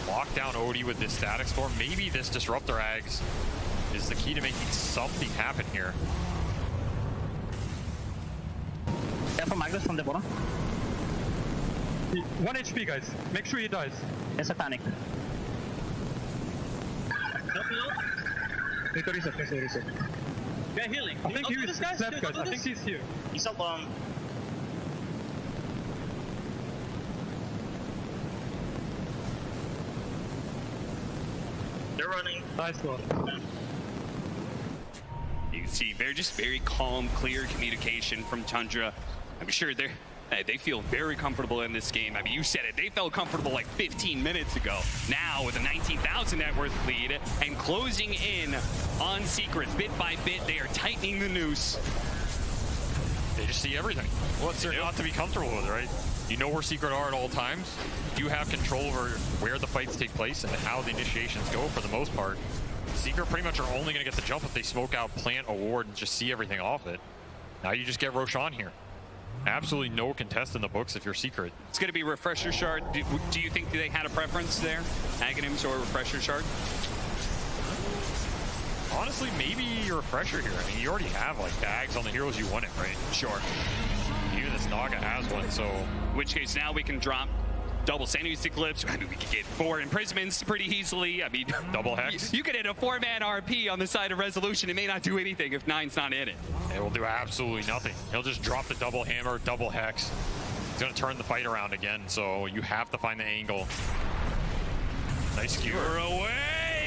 lock down Odie with this Static Storm. Maybe this Disruptor Ags is the key to making something happen here. From Magnus from the bottom. 1 HP, guys. Make sure he dies. There's a panic. Reset. Yeah, healing. I think he's left, guys. I think he's here. He's up on. They're running. Nice one. You can see very calm, clear communication from Tundra. I'm sure they feel very comfortable in this game. I mean, you said it. They felt comfortable like 15 minutes ago. Now with a 19,000 net worth lead and closing in on Secret bit by bit, they are tightening the noose. They just see everything. What's there not to be comfortable with, right? You know where Secret are at all times. You have control over where the fights take place and how the initiations go for the most part. Secret pretty much are only going to get the jump if they smoke out, plant a ward, and just see everything off it. Now you just get Roshan here. Absolutely no contest in the books if you're Secret. It's going to be Refresher Shard. Do you think they had a preference there? Aghanims or Refresher Shard? Honestly, maybe Refresher here. I mean, you already have like tags on the heroes you wanted, right? Sure. Even this Naga has one, so... In which case now we can drop double Sandy's Eclipse. I mean, we could get 4 imprisonments pretty easily. I mean, double Hex. You could hit a 4-man RP on the side of Resolution. It may not do anything if 9's not in it. It will do absolutely nothing. He'll just drop the double hammer, double Hex. He's going to turn the fight around again, so you have to find the angle. Nice skewer. Away!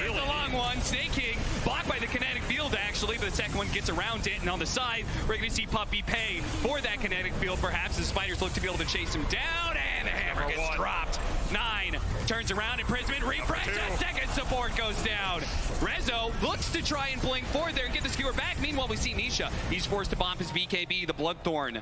Really? It's a long one. Snake King blocked by the kinetic field, actually, but the second one gets around it, and on the side, we're going to see Puppey pay for that kinetic field, perhaps, as Spiders look to be able to chase him down, and the hammer gets dropped. 9 turns around, imprisonment, refresh, a second support goes down. Rezo looks to try and blink forward there and get the skewer back. Meanwhile, we see Nisha. He's forced to bomb his BKB, the Bloodthorn.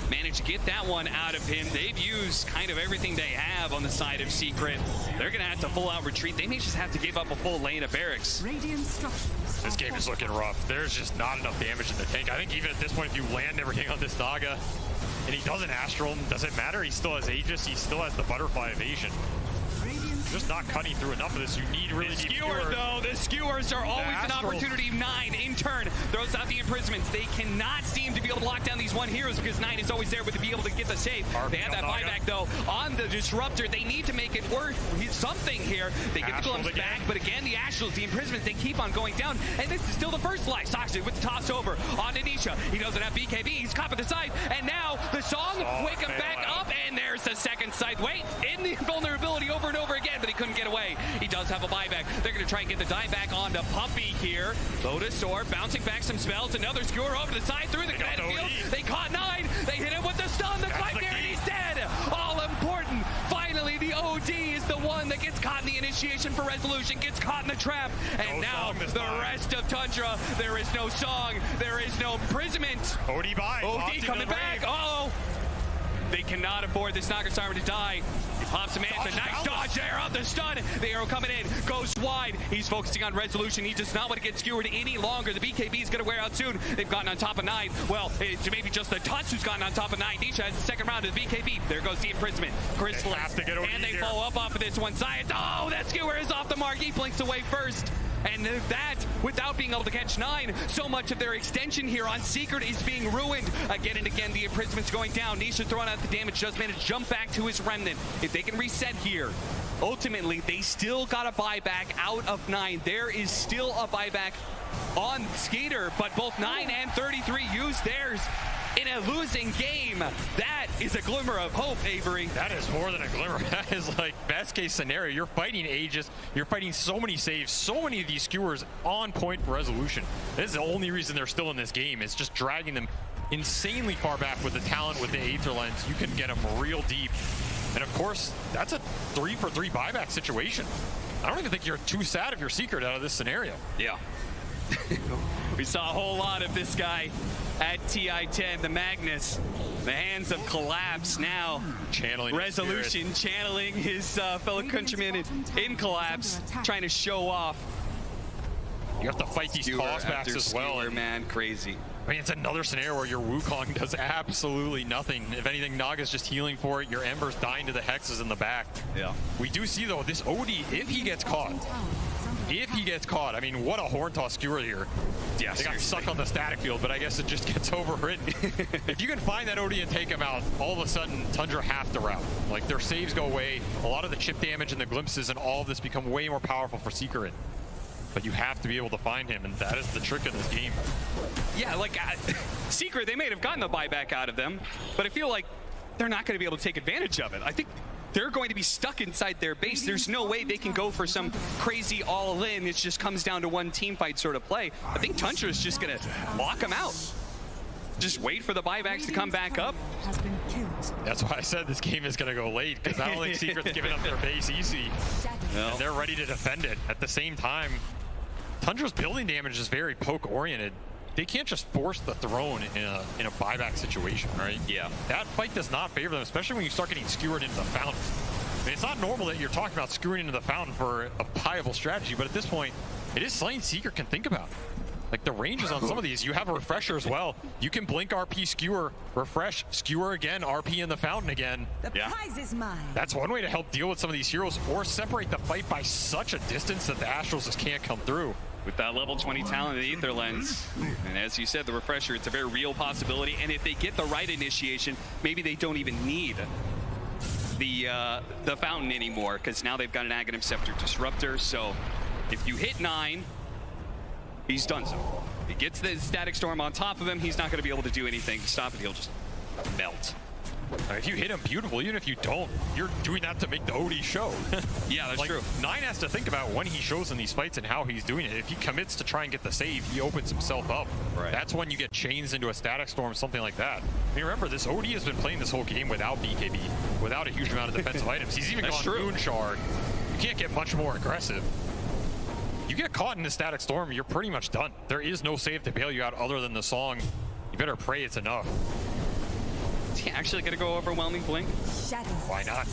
Managed to get that one out of him. They've used kind of everything they have on the side of Secret. They're going to have to full out retreat. They may just have to give up a full lane of barracks. This game is looking rough. There's just not enough damage in the tank. I think even at this point, if you land everything on this Naga and he doesn't Astral, doesn't matter. He still has Aegis. He still has the Butterfly Evasion. Just not cutting through enough of this. You need really deep skewers, though. The skewers are always an opportunity. 9 in turn throws out the imprisonments. They cannot seem to be able to lock down these 1 heroes because 9 is always there to be able to get the save. They have that buyback though on the Disruptor. They need to make it worth something here. They get the glimpse back, but again, the Astrals, the imprisonments, they keep on going down. And this is still the first life. Saxon with the toss over on Anisha. He doesn't have BKB. He's caught at the side. And now the song, wake him back up. And there's the second side. Wait, in the vulnerability over and over again, but he couldn't get away. He does have a buyback. They're going to try and get the die back onto Puppey here. Lotus Orb bouncing back some spells. Another skewer over to the side through the kinetic field. They caught 9. They hit him with the stun. The fight there, and he's dead. All important. Finally, the OD is the one that gets caught in the initiation for Resolution, gets caught in the trap. And now the rest of Tundra, there is no song. There is no imprisonment. OD by. OD coming back. Uh-oh. They cannot afford this Naga Siren to die. He pops a man. It's a nice dodge there on the stun. The arrow coming in. Goes wide. He's focusing on Resolution. He does not want to get skewered any longer. The BKB is going to wear out soon. They've gotten on top of 9. Well, it's maybe just the Tuts who's gotten on top of 9. Nisha has the second round of the BKB. There goes the imprisonment. Chrysalis. And they follow up off of this one. Science. Oh, that skewer is off the mark. He blinks away first. And that, without being able to catch 9, so much of their extension here on Secret is being ruined. Again and again, the imprisonment's going down. Nisha throwing out the damage, just managed to jump back to his Remnant. If they can reset here, ultimately, they still got a buyback out of 9. There is still a buyback on Skater, but both 9 and 33 used theirs in a losing game. That is a glimmer of hope, Avery. That is more than a glimmer. That is like best case scenario. You're fighting Aegis. You're fighting so many saves, so many of these skewers on point for Resolution. This is the only reason they're still in this game. It's just dragging them insanely far back with the talent, with the Aether Lens. You can get them real deep. And of course, that's a 3-for-3 buyback situation. I don't even think you're too sad if you're Secret out of this scenario. Yeah. We saw a whole lot of this guy at TI-10, the Magnus. The hands of Collapse now. Channeling Resolution, channeling his fellow countrymen in Collapse, trying to show off. You have to fight these tossbacks as well. Man, crazy. I mean, it's another scenario where your Wukong does absolutely nothing. If anything, Naga's just healing for it. Your Ember's dying to the hexes in the back. Yeah. We do see, though, this OD, if he gets caught, I mean, what a horn toss skewer here. Yeah, they got stuck on the static field, but I guess it just gets overwritten. If you can find that OD and take him out, all of a sudden, Tundra have to route. Like, their saves go away. A lot of the chip damage and the glimpses and all of this become way more powerful for Secret. But you have to be able to find him, and that is the trick of this game. Yeah, like, Secret, they may have gotten the buyback out of them, but I feel like they're not going to be able to take advantage of it. I think they're going to be stuck inside their base. There's no way they can go for some crazy all-in. It just comes down to one team fight sort of play. I think Tundra is just going to lock them out. Just wait for the buybacks to come back up. That's why I said this game is going to go late, because I don't think Secret's giving up their base easy. And they're ready to defend it. At the same time, Tundra's building damage is very poke-oriented. They can't just force the throne in a buyback situation, right? Yeah. That fight does not favor them, especially when you start getting skewered into the fountain. I mean, it's not normal that you're talking about skewering into the fountain for a viable strategy, but at this point, it is something Secret can think about. Like, the ranges on some of these, you have a refresher as well. You can blink RP, skewer, refresh, skewer again, RP in the fountain again. The prize is mine. That's one way to help deal with some of these heroes, or separate the fight by such a distance that the Astrals just can't come through. with that level 20 talent in the Ether Lens. And as you said, the Refresher, it's a very real possibility. And if they get the right initiation, maybe they don't even need the Fountain anymore, because now they've got an Aghanim Scepter Disruptor. So if you hit 9, he's done so. He gets the Static Storm on top of him, he's not going to be able to do anything to stop it. He'll just melt. If you hit him, beautiful. Even if you don't, you're doing that to make the OD show. Yeah, that's like, true. 9 has to think about when he shows in these fights and how he's doing it. If he commits to try and get the save, he opens himself up. Right. That's when you get chains into a Static Storm, something like that. I mean, remember, this OD has been playing this whole game without BKB, without a huge amount of defensive items. He's even gone Moon Shard. You can't get much more aggressive. You get caught in the Static Storm, you're pretty much done. There is no save to bail you out other than the song. You better pray it's enough. Is he actually going to go Overwhelming Blink? Why not?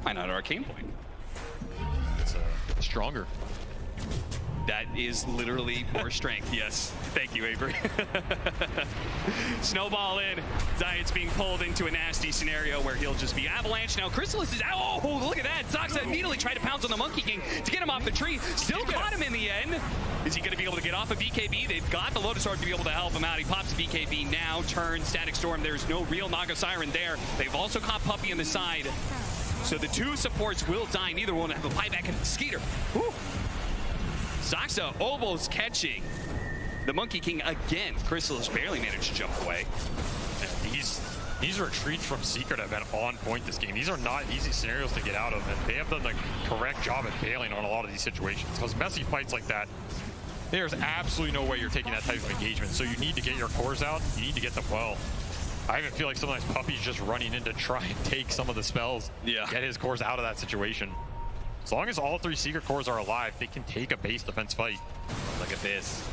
Why not Arcane Point? It's stronger. That is literally more strength, yes. Thank you, Avery. Snowball in. Zayat's being pulled into a nasty scenario where he'll just be avalanche. Now, Chrysalis is out. Oh, look at that. Zoxa immediately tried to pounce on the Monkey King to get him off the tree. Still caught him in the end. Is he going to be able to get off of BKB? They've got the Lotus Orb to be able to help him out. He pops BKB now, turns Static Storm. There's no real Naga Siren there. They've also caught Puppey on the side. So the two supports will die. Neither one will have a buyback in Skeeter. Whew. Zoxa almost catching the Monkey King again. Chrysalis barely managed to jump away. Yeah, these retreats from Secret have been on point this game. These are not easy scenarios to get out of, and they have done the correct job at bailing on a lot of these situations. Because messy fights like that, there's absolutely no way you're taking that type of engagement. So you need to get your cores out. You need to get them well. I even feel like sometimes Puppey's just running in to try and take some of the spells, get his cores out of that situation. As long as all 3 Secret cores are alive, they can take a base defense fight. Look at this.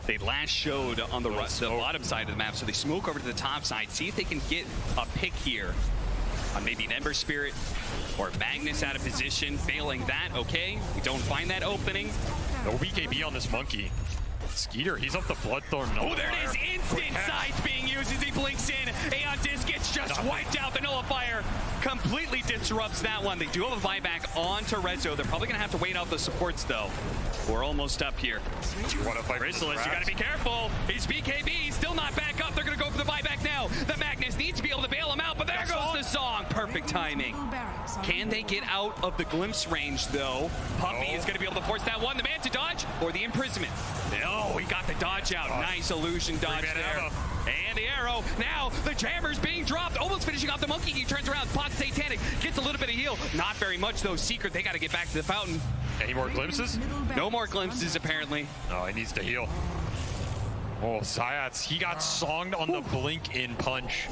They last showed on the bottom side of the map, so they smoke over to the top side, see if they can get a pick here on maybe an Ember Spirit or Magnus out of position. Failing that, okay. We don't find that opening. No BKB on this Monkey. Skeeter, he's up the Bloodthorn. Oh, there it is. Instant sight being used as he blinks in. Aeon Disc gets just wiped out. The Nullifier completely disrupts that one. They do have a buyback onto Rezo. They're probably going to have to wait out the supports, though. We're almost up here. Chrysalis, you got to be careful. His BKB still not back up. They're going to go for the buyback now. The Magnus needs to be able to bail him out, but there goes the song. Perfect timing. Can they get out of the glimpse range, though? Puppey is going to be able to force that one. The man to dodge or the imprisonment. Oh, he got the dodge out. Nice illusion dodge there. And the arrow. Now the Jammer's being dropped. Almost finishing off the Monkey. He turns around. Pots Satanic. Gets a little bit of heal. Not very much, though. Secret, they got to get back to the fountain. Any more glimpses? No more glimpses, apparently. No, he needs to heal. Oh, Zayats, he got songed on the blink in punch.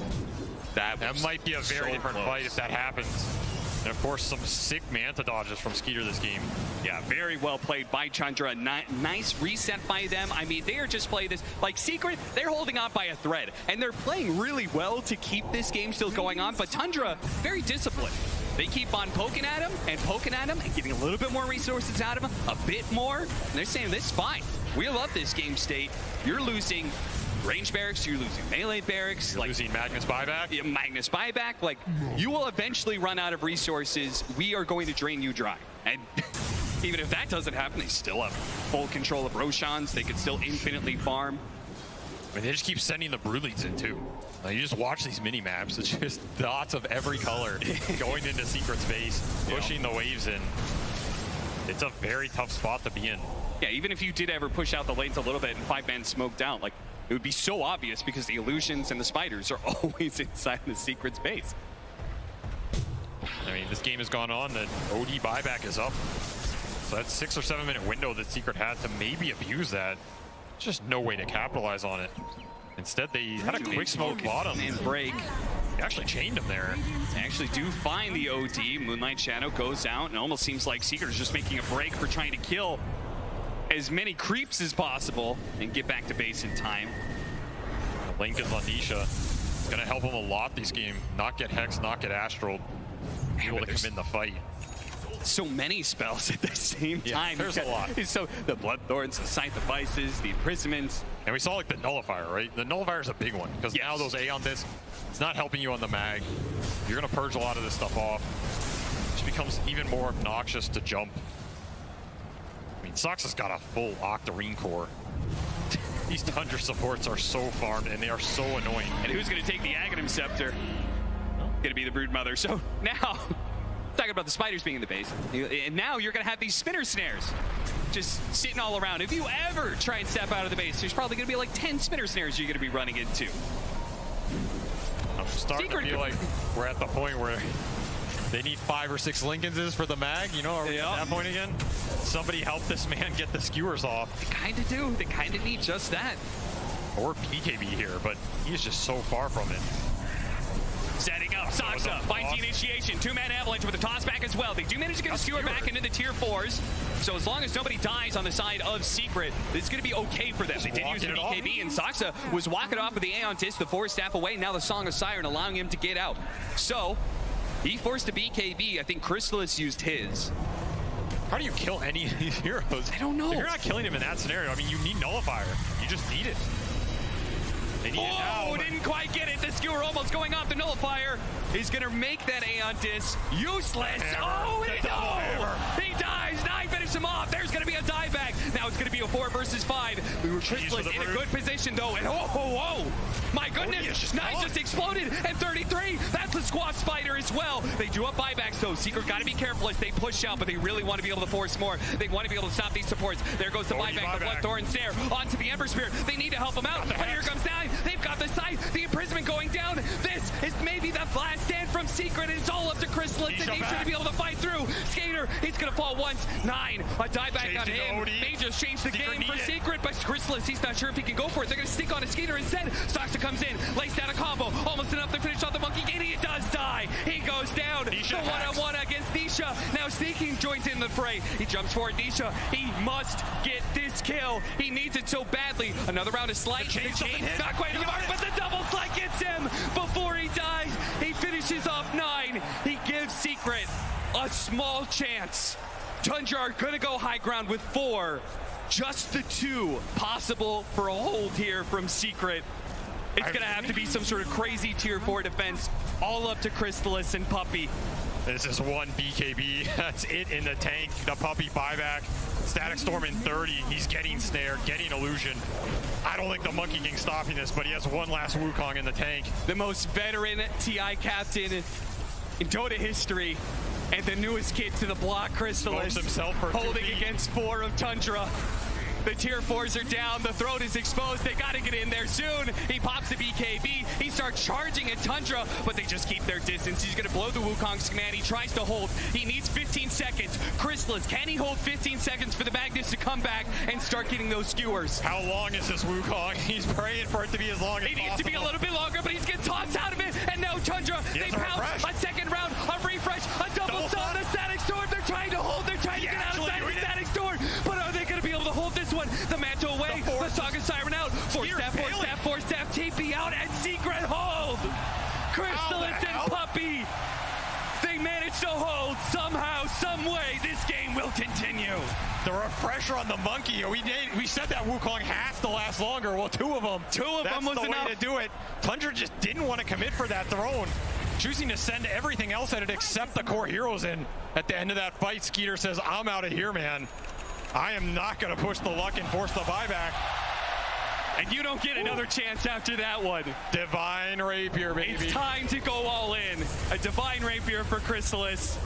That might be a very different fight if that happens. And of course, some sick Manta dodges from Skeeter this game. Yeah, very well played by Tundra. Nice reset by them. I mean, they are just playing this like Secret. They're holding on by a thread, and they're playing really well to keep this game still going on. But Tundra, very disciplined. They keep on poking at him and getting a little bit more resources out of him, a bit more. And they're saying, this is fine. We love this game state. You're losing range barracks, you're losing melee barracks. You're losing Magnus buyback? Yeah, Magnus buyback. Like, you will eventually run out of resources. We are going to drain you dry. And even if that doesn't happen, they still have full control of Roshans. They could still infinitely farm. I mean, they just keep sending the Brood Leads in, too. Now, you just watch these mini-maps. It's just dots of every color going into Secret space, pushing the waves in. It's a very tough spot to be in. Yeah, even if you did ever push out the lanes a little bit and 5-man smoked out, like, it would be so obvious because the illusions and the spiders are always inside the Secret space. I mean, this game has gone on. The OD buyback is up. So that's 6 or 7 minute window that Secret had to maybe abuse that. Just no way to capitalize on it. Instead, they had a quick smoke bottom and break. They actually chained him there. They actually do find the OD. Moonlight Shadow goes out, and it almost seems like Secret is just making a break for trying to kill as many creeps as possible and get back to base in time. Link is on Nisha. It's going to help him a lot this game. Not get Hex, not get Astral. Be able to come in the fight. So many spells at the same time. There's a lot. So the Bloodthorns, the Scythe Devices, the Imprisonments. And we saw like the Nullifier, right? The Nullifier is a big one because now those Aeon Discs, it's not helping you on the mag. You're going to purge a lot of this stuff off. It just becomes even more obnoxious to jump. I mean, Sox has got a full Octarine core. These Tundra supports are so farmed, and they are so annoying. And who's going to take the Aghanim Scepter? Going to be the Brood Mother. So now, talking about the spiders being in the base, and now you're going to have these spinner snares just sitting all around. If you ever try and step out of the base, there's probably going to be like 10 spinner snares you're going to be running into. I'm starting to feel like we're at the point where they need 5 or 6 Lincolnses for the mag. You know, are we at that point again? Somebody help this man get the skewers off. They kind of do. They kind of need just that. Or BKB here, but he's just so far from it. Setting up, Saksa finds the initiation. 2-man avalanche with a toss back as well. They do manage to get a skewer back into the tier 4s. So as long as nobody dies on the side of Secret, it's going to be okay for them. They did use the BKB, and Saksa was walking off with the Aeon Disc, the Force Staff away. Now the Song of Siren allowing him to get out. So he forced a BKB. I think Chrysalis used his. How do you kill any of these heroes? I don't know. If you're not killing him in that scenario, I mean, you need Nullifier. You just need it. They need it now. Didn't quite get it. The skewer almost going off. The Nullifier is going to make that Aeon Disc useless. Oh, he dies. Nine finish him off. There's going to be a dieback. Now it's going to be a 4 versus 5. We were Chrysalis in a good position, though. And my goodness. Nine just exploded. And 33. That's a Squash Spider as well. They do up buybacks, though. Secret got to be careful as they push out, but they really want to be able to force more. They want to be able to stop these supports. There goes the buyback. The Bloodthorn Snare onto the Ember Spear. They need to help him out. But here comes Nine. They've got the side. The imprisonment going down. This is maybe the last stand from Secret. It's all up to Chrysalis and Nature to be able to fight through. Skater, he's going to fall once. Nine, a dieback on him. They just changed the game for Secret, but Chrysalis, he's not sure if he can go for it. They're going to sneak on a Skater instead. Saksa comes in, lays down a combo. Almost enough to finish off the Monkey Gate. He does die. He goes down. The one-on-one against Nisha. Now Sneaking joins in the fray. He jumps forward. Nisha, he must get this kill. He needs it so badly. Another round of Slight. Not quite to the mark, but the double Slight gets him before he dies. He finishes off Nine. He gives Secret a small chance. Tundra are going to go high ground with 4. Just the 2 possible for a hold here from Secret. It's going to have to be some sort of crazy tier 4 defense, all up to Chrysalis and Puppy. This is 1 BKB. That's it in the tank. The Puppy buyback. Static Storm in 30. He's getting snared, getting illusion. I don't think the Monkey King's stopping this, but he has one last Wukong in the tank. The most veteran TI captain in Dota history, and the newest kid to the block, Chrysalis, holding against 4 of Tundra. The tier 4s are down. The throat is exposed. They got to get in there soon. He pops the BKB. He starts charging at Tundra, but they just keep their distance. He's going to blow the Wukong's command. He tries to hold. He needs 15 seconds. Chrysalis, can he hold 15 seconds for the Magnus to come back and start getting those skewers? How long is this Wukong? He's praying for it to be as long as possible. He needs to be a little bit longer, but he's getting tossed out of it. And now Tundra, they pounce a second round, a refresh, a double stun, a Static Storm. They're trying to hold. They're trying to get outside the Static Storm. But are they going to be able to hold this one? The Mantle away, the Song of Siren out, Force Staff, TP out, and Secret hold! Chrysalis and Puppy, they managed to hold somehow, some way. This game will continue. The pressure on the Monkey, we said that Wukong has to last longer. Well, 2 of them. 2 of them was the enough way to do it. Tundra just didn't want to commit for that throne, choosing to send everything else at it except the core heroes in. At the end of that fight, Skeeter says, I'm out of here, man. I am not going to push the luck and force the buyback. And you don't get another chance after that one. Divine Rapier, baby. It's time to go all in. A Divine Rapier for Chrysalis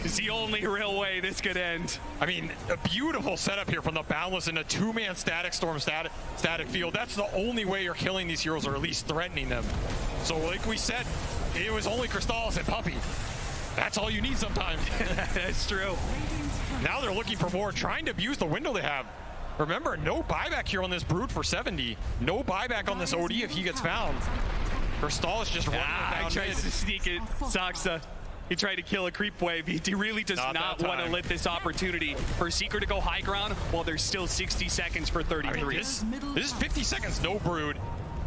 is the only real way this could end. I mean, a beautiful setup here from the Boundless in a 2-man Static Storm static field. That's the only way you're killing these heroes, or at least threatening them. So like we said, it was only Crystallis and Puppy. That's all you need sometimes. That's true. Now they're looking for more, trying to abuse the window they have. Remember, no buyback here on this Brood for 70. No buyback on this OD if he gets found. Crystallis just running down. He tries to sneak it. Saksa, he tried to kill a creep wave. He really does not want to let this opportunity for Secret to go high ground while there's still 60 seconds for 33. I mean, this is 50 seconds, no Brood.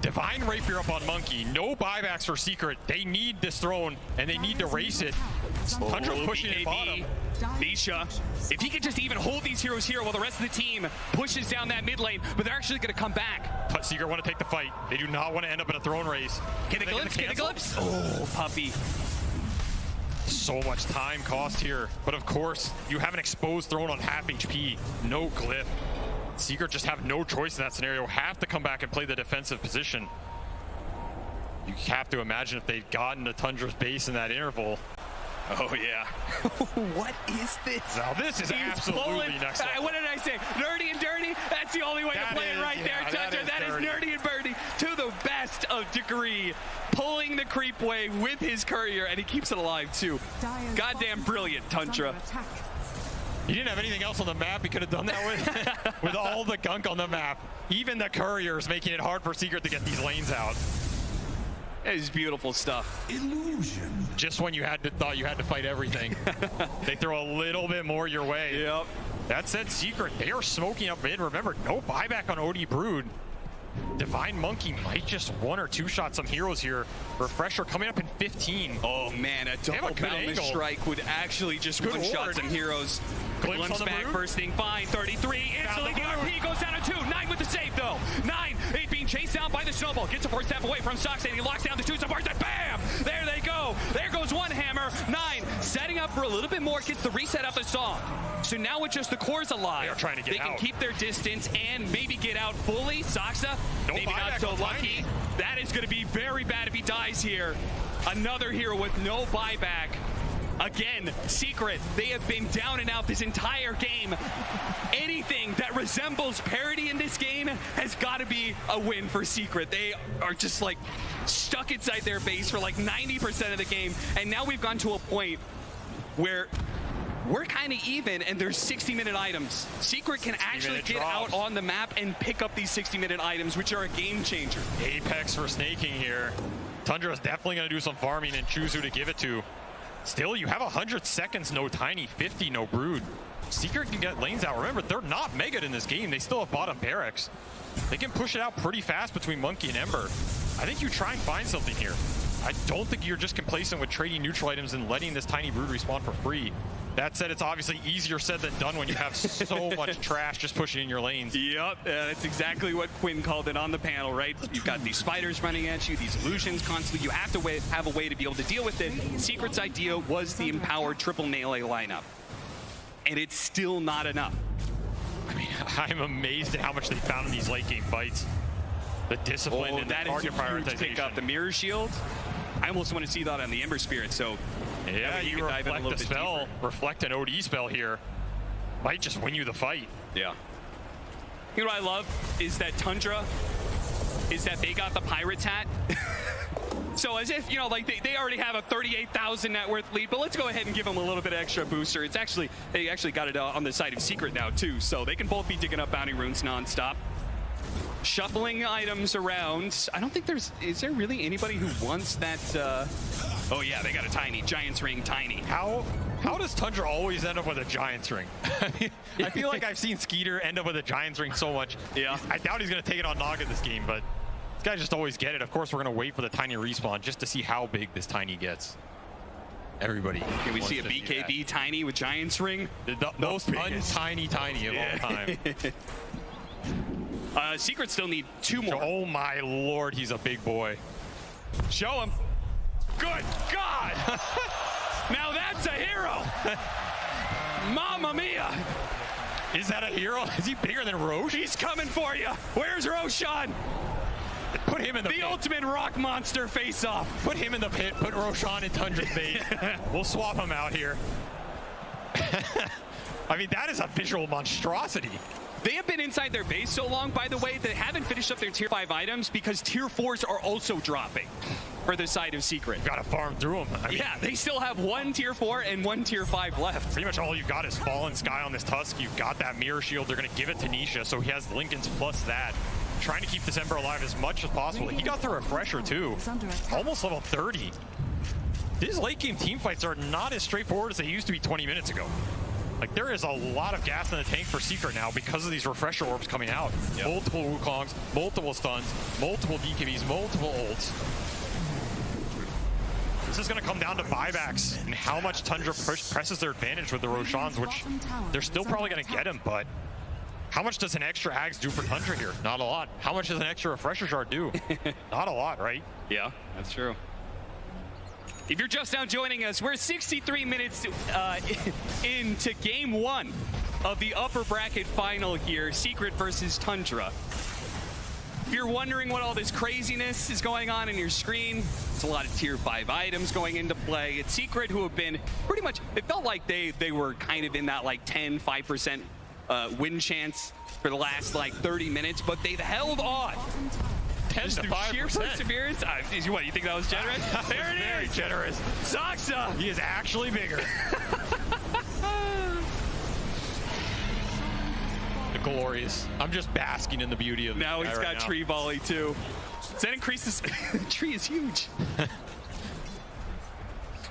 Divine Rapier up on Monkey. No buybacks for Secret. They need this throne, and they need to race it. Tundra's pushing it bottom. Nisha, if he could just even hold these heroes here while the rest of the team pushes down that mid lane, but they're actually going to come back. Secret want to take the fight. They do not want to end up in a throne race. Get the glimpse, get the glimpse. Oh, Puppy. So much time cost here. But of course, you have an exposed throne on half HP. No glyph. Secret just have no choice in that scenario. Have to come back and play the defensive position. You have to imagine if they'd gotten to Tundra's base in that interval. Oh, yeah. What is this? Now, this is absolutely next level. What did I say? Nerdy and dirty? That's the only way to play it right there, Tundra. That is nerdy and birdie to the best of degree. Pulling the creep wave with his courier, and he keeps it alive, too. Goddamn brilliant, Tundra. He didn't have anything else on the map he could have done that with. With all the gunk on the map. Even the couriers making it hard for Secret to get these lanes out. It is beautiful stuff. Illusion. Just when you thought you had to fight everything, they throw a little bit more your way. Yep. That said, Secret, they are smoking up mid. Remember, no buyback on OD Brood. Divine Monkey might just one or two shot some heroes here. Refresher coming up in 15. Oh man, a double boundless strike would actually just one shot some heroes. Glimpse back, first thing, fine, 33. Instantly, the RP goes down to 2. 9 with the save though. 9, 8 being chased down by the snowball. Gets a first step away from Stocks and he locks down the 2 supports and bam! There they go. There goes one hammer. 9, setting up for a little bit more, gets the reset up the song. So now with just the cores alive, they are trying to get they can out. keep their distance and maybe get out fully. Saksa, maybe not so lucky. That is going to be very bad if he dies here. Another hero with no buyback. Again, Secret, they have been down and out this entire game. Anything that resembles parity in this game has got to be a win for Secret. They are just like stuck inside their base for like 90% of the game. And now we've gone to a point where we're kind of even and there's 60-minute items. Secret can actually get out on the map and pick up these 60-minute items, which are a game changer. Apex for snaking here. Tundra is definitely going to do some farming and choose who to give it to. Still, you have 100 seconds, no Tiny, 50, no Brood. Secret can get lanes out. Remember, they're not mega in this game. They still have bottom barracks. They can push it out pretty fast between Monkey and Ember. I think you try and find something here. I don't think you're just complacent with trading neutral items and letting this Tiny Brood respawn for free. That said, it's obviously easier said than done when you have so much trash just pushing in your lanes. Yep, that's exactly what Quinn called it on the panel, right? You've got these spiders running at you, these illusions constantly. You have to have a way to be able to deal with it. Secret's idea was the empowered triple melee lineup. And it's still not enough. I mean, I'm amazed at how much they found in these late game fights. The discipline and the target prioritization. Pick up the mirror shield. I almost want to see that on the Ember Spirit, so yeah, you reflect the spell, reflect an OD spell here. Might just win you the fight. Yeah. You know what I love is that Tundra, is that they got the Pirates hat. So as if, you know, like they already have a 38,000 net worth lead, but let's go ahead and give them a little bit of extra booster. It's actually, they actually got it on the side of Secret now too, so they can both be digging up bounty runes nonstop. Shuffling items around. I don't think is there really anybody who wants that, oh yeah, they got a Tiny, Giant's Ring Tiny. How does Tundra always end up with a Giant's Ring? I feel like I've seen Skeeter end up with a Giant's Ring so much. Yeah. I doubt he's going to take it on Naga this game, but these guys just always get it. Of course, we're going to wait for the Tiny respawn just to see how big this Tiny gets. Everybody. Can we see a BKB Tiny with Giant's Ring? The most untiny Tiny of all time. Secret still need 2 more. Oh my lord, he's a big boy. Show him. Good God! Now that's a hero! Mamma mia! Is that a hero? Is he bigger than Roche? He's coming for you! Where's Roshan? Put him in the pit. Ultimate rock monster face-off. Put him in the pit. Put Roshan in Tundra's base. We'll swap him out here. I mean, that is a visual monstrosity. They have been inside their base so long, by the way, they haven't finished up their tier 5 items because tier 4s are also dropping for the side of Secret. You've got to farm through them. I mean, yeah, they still have 1 tier 4 and 1 tier 5 left. Pretty much all you've got is Fallen Sky on this Tusk. You've got that Mirror Shield. They're going to give it to Nisha, so he has Lincoln's plus that. Trying to keep this Ember alive as much as possible. He got the Refresher, too. Almost level 30. These late game team fights are not as straightforward as they used to be 20 minutes ago. Like, there is a lot of gas in the tank for Secret now because of these refresher orbs coming out. Yep. Multiple Wukongs, multiple stuns, multiple DKBs, multiple ults. This is going to come down to buybacks and how much Tundra presses their advantage with the Roshans, which they're still probably going to get him, but how much does an extra Ags do for Tundra here? Not a lot. How much does an extra refresher shard do? Not a lot, right? Yeah, that's true. If you're just now joining us, we're 63 minutes into game 1 of the upper bracket final here, Secret versus Tundra. If you're wondering what all this craziness is going on in your screen, it's a lot of tier 5 items going into play. It's Secret who have been pretty much, it felt like they were kind of in that like 5% win chance for the last like 30 minutes, but they've held on. 10 to 5%. Sheer perseverance. What, you think that was generous? There it is. Very generous. Saxa. He is actually bigger. Glorious. I'm just basking in the beauty of now he's got right tree volley too. Does that increase this? The tree is huge.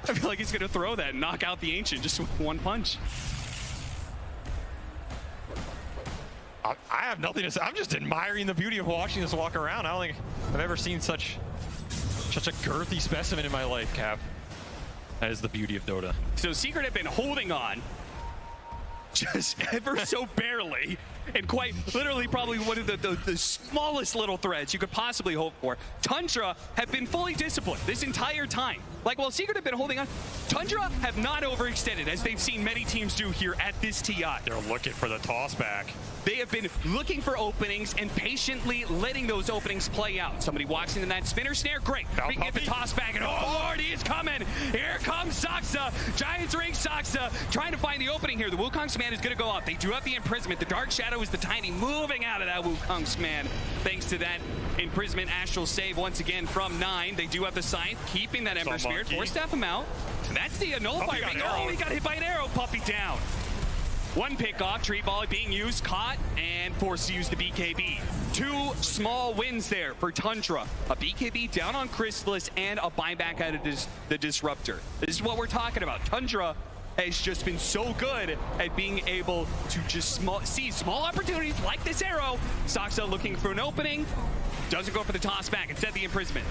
I feel like he's gonna throw that and knock out the Ancient just with one punch. I have nothing to say. I'm just admiring the beauty of watching this walk around. I don't think I've ever seen such a girthy specimen in my life, Cap. That is the beauty of Dota. So Secret have been holding on just ever so barely, and quite literally probably one of the smallest little threads you could possibly hope for. Tundra have been fully disciplined this entire time. Like, while Secret have been holding on, Tundra have not overextended, as they've seen many teams do here at this TI. They're looking for the toss back. They have been looking for openings and patiently letting those openings play out. Somebody walks into that spinner snare, great. We can get the toss back, and oh Lord, he is coming. Here comes Saxa. Giants ring Saxa, trying to find the opening here. The Wukong's man is going to go up. They do have the imprisonment. The Dark Shadow is the Tiny moving out of that Wukong's man. Thanks to that imprisonment, Astral save once again from 9. They do have the Scythe, keeping that Ember Spirit. Force-staff him out. That's the nullifier. Oh, he got hit by an arrow. Puppy down. One pick off, tree volley being used, caught, and forced to use the BKB. 2 small wins there for Tundra. A BKB down on Chrysalis and a buyback out of the Disruptor. This is what we're talking about. Tundra has just been so good at being able to just see small opportunities like this arrow. Saxa looking for an opening. Doesn't go for the toss back, instead the imprisonment.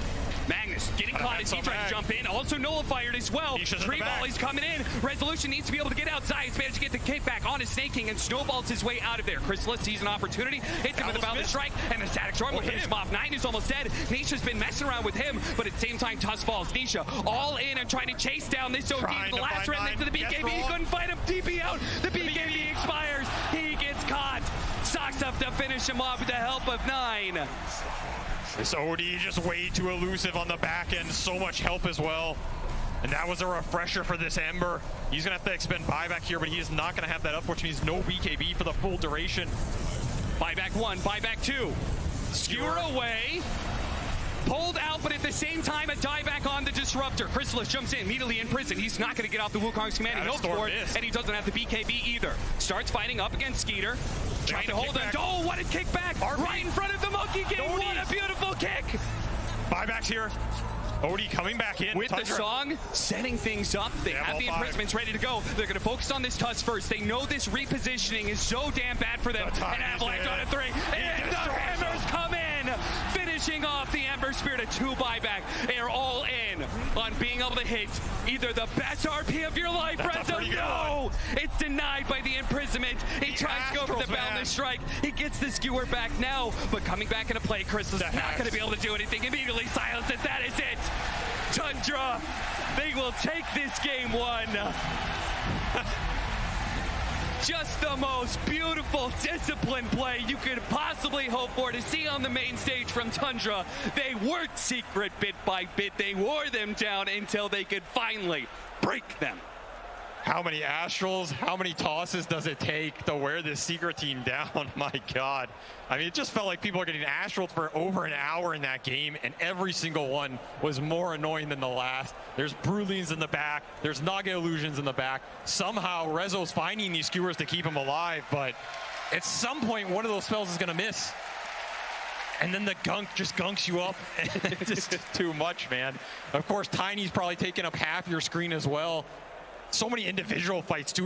Magnus getting caught as he tries to jump in. Also nullified as well. Tree volley's coming in. Resolution needs to be able to get outside. He's managed to get the kickback on his Snake King and snowballs his way out of there. Chrysalis sees an opportunity, hits him with a Boundless Strike, and the Static Storm will finish him off. 9 is almost dead. Nisha's been messing around with him, but at the same time, Tusk falls. Nisha all in and trying to chase down this OD. The last remnant to the BKB. He couldn't fight him. DP out. The BKB expires. He gets caught. Socks up to finish him off with the help of 9. This OD just way too elusive on the back end. So much help as well. And that was a refresher for this Ember. He's going to have to expend buyback here, but he is not going to have that up, which means no BKB for the full duration. Buyback 1, buyback 2. Skewer away. Pulled out, but at the same time, a dieback on the Disruptor. Chrysalis jumps in, immediately in prison. He's not going to get off the Wukong's command. He hopes for it, and he doesn't have the BKB either. Starts fighting up against Skeeter. Trying to hold him. Oh, what a kickback! Right in front of the Monkey King. What a beautiful kick! Buybacks here. Odie coming back in. With the song, setting things up. They have the imprisonments ready to go. They're going to focus on this Tusk first. They know this repositioning is so damn bad for them. And Avalanche on a 3. And the hammers come in! Finishing off the Ember Spirit, a 2 buyback. They are all in on being able to hit either the best RP of your life, Renzo. No! It's denied by the imprisonment. He tries to go for the Boundless Strike. He gets the skewer back now, but coming back into play, Chris is not going to be able to do anything. Immediately silenced, and that is it. Tundra, they will take this game 1. Just the most beautiful, disciplined play you could possibly hope for to see on the main stage from Tundra. They worked Secret bit by bit. They wore them down until they could finally break them. How many Astrals, how many tosses does it take to wear this Secret team down? My God. I mean, it just felt like people are getting Astrals for over an hour in that game, and every single one was more annoying than the last. There's Brulines in the back. There's Naga Illusions in the back. Somehow, Rezo's finding these skewers to keep him alive, but at some point, one of those spells is going to miss. And then the gunk just gunks you up. It's just too much, man. Of course, Tiny's probably taking up half your screen as well. So many individual fights, too.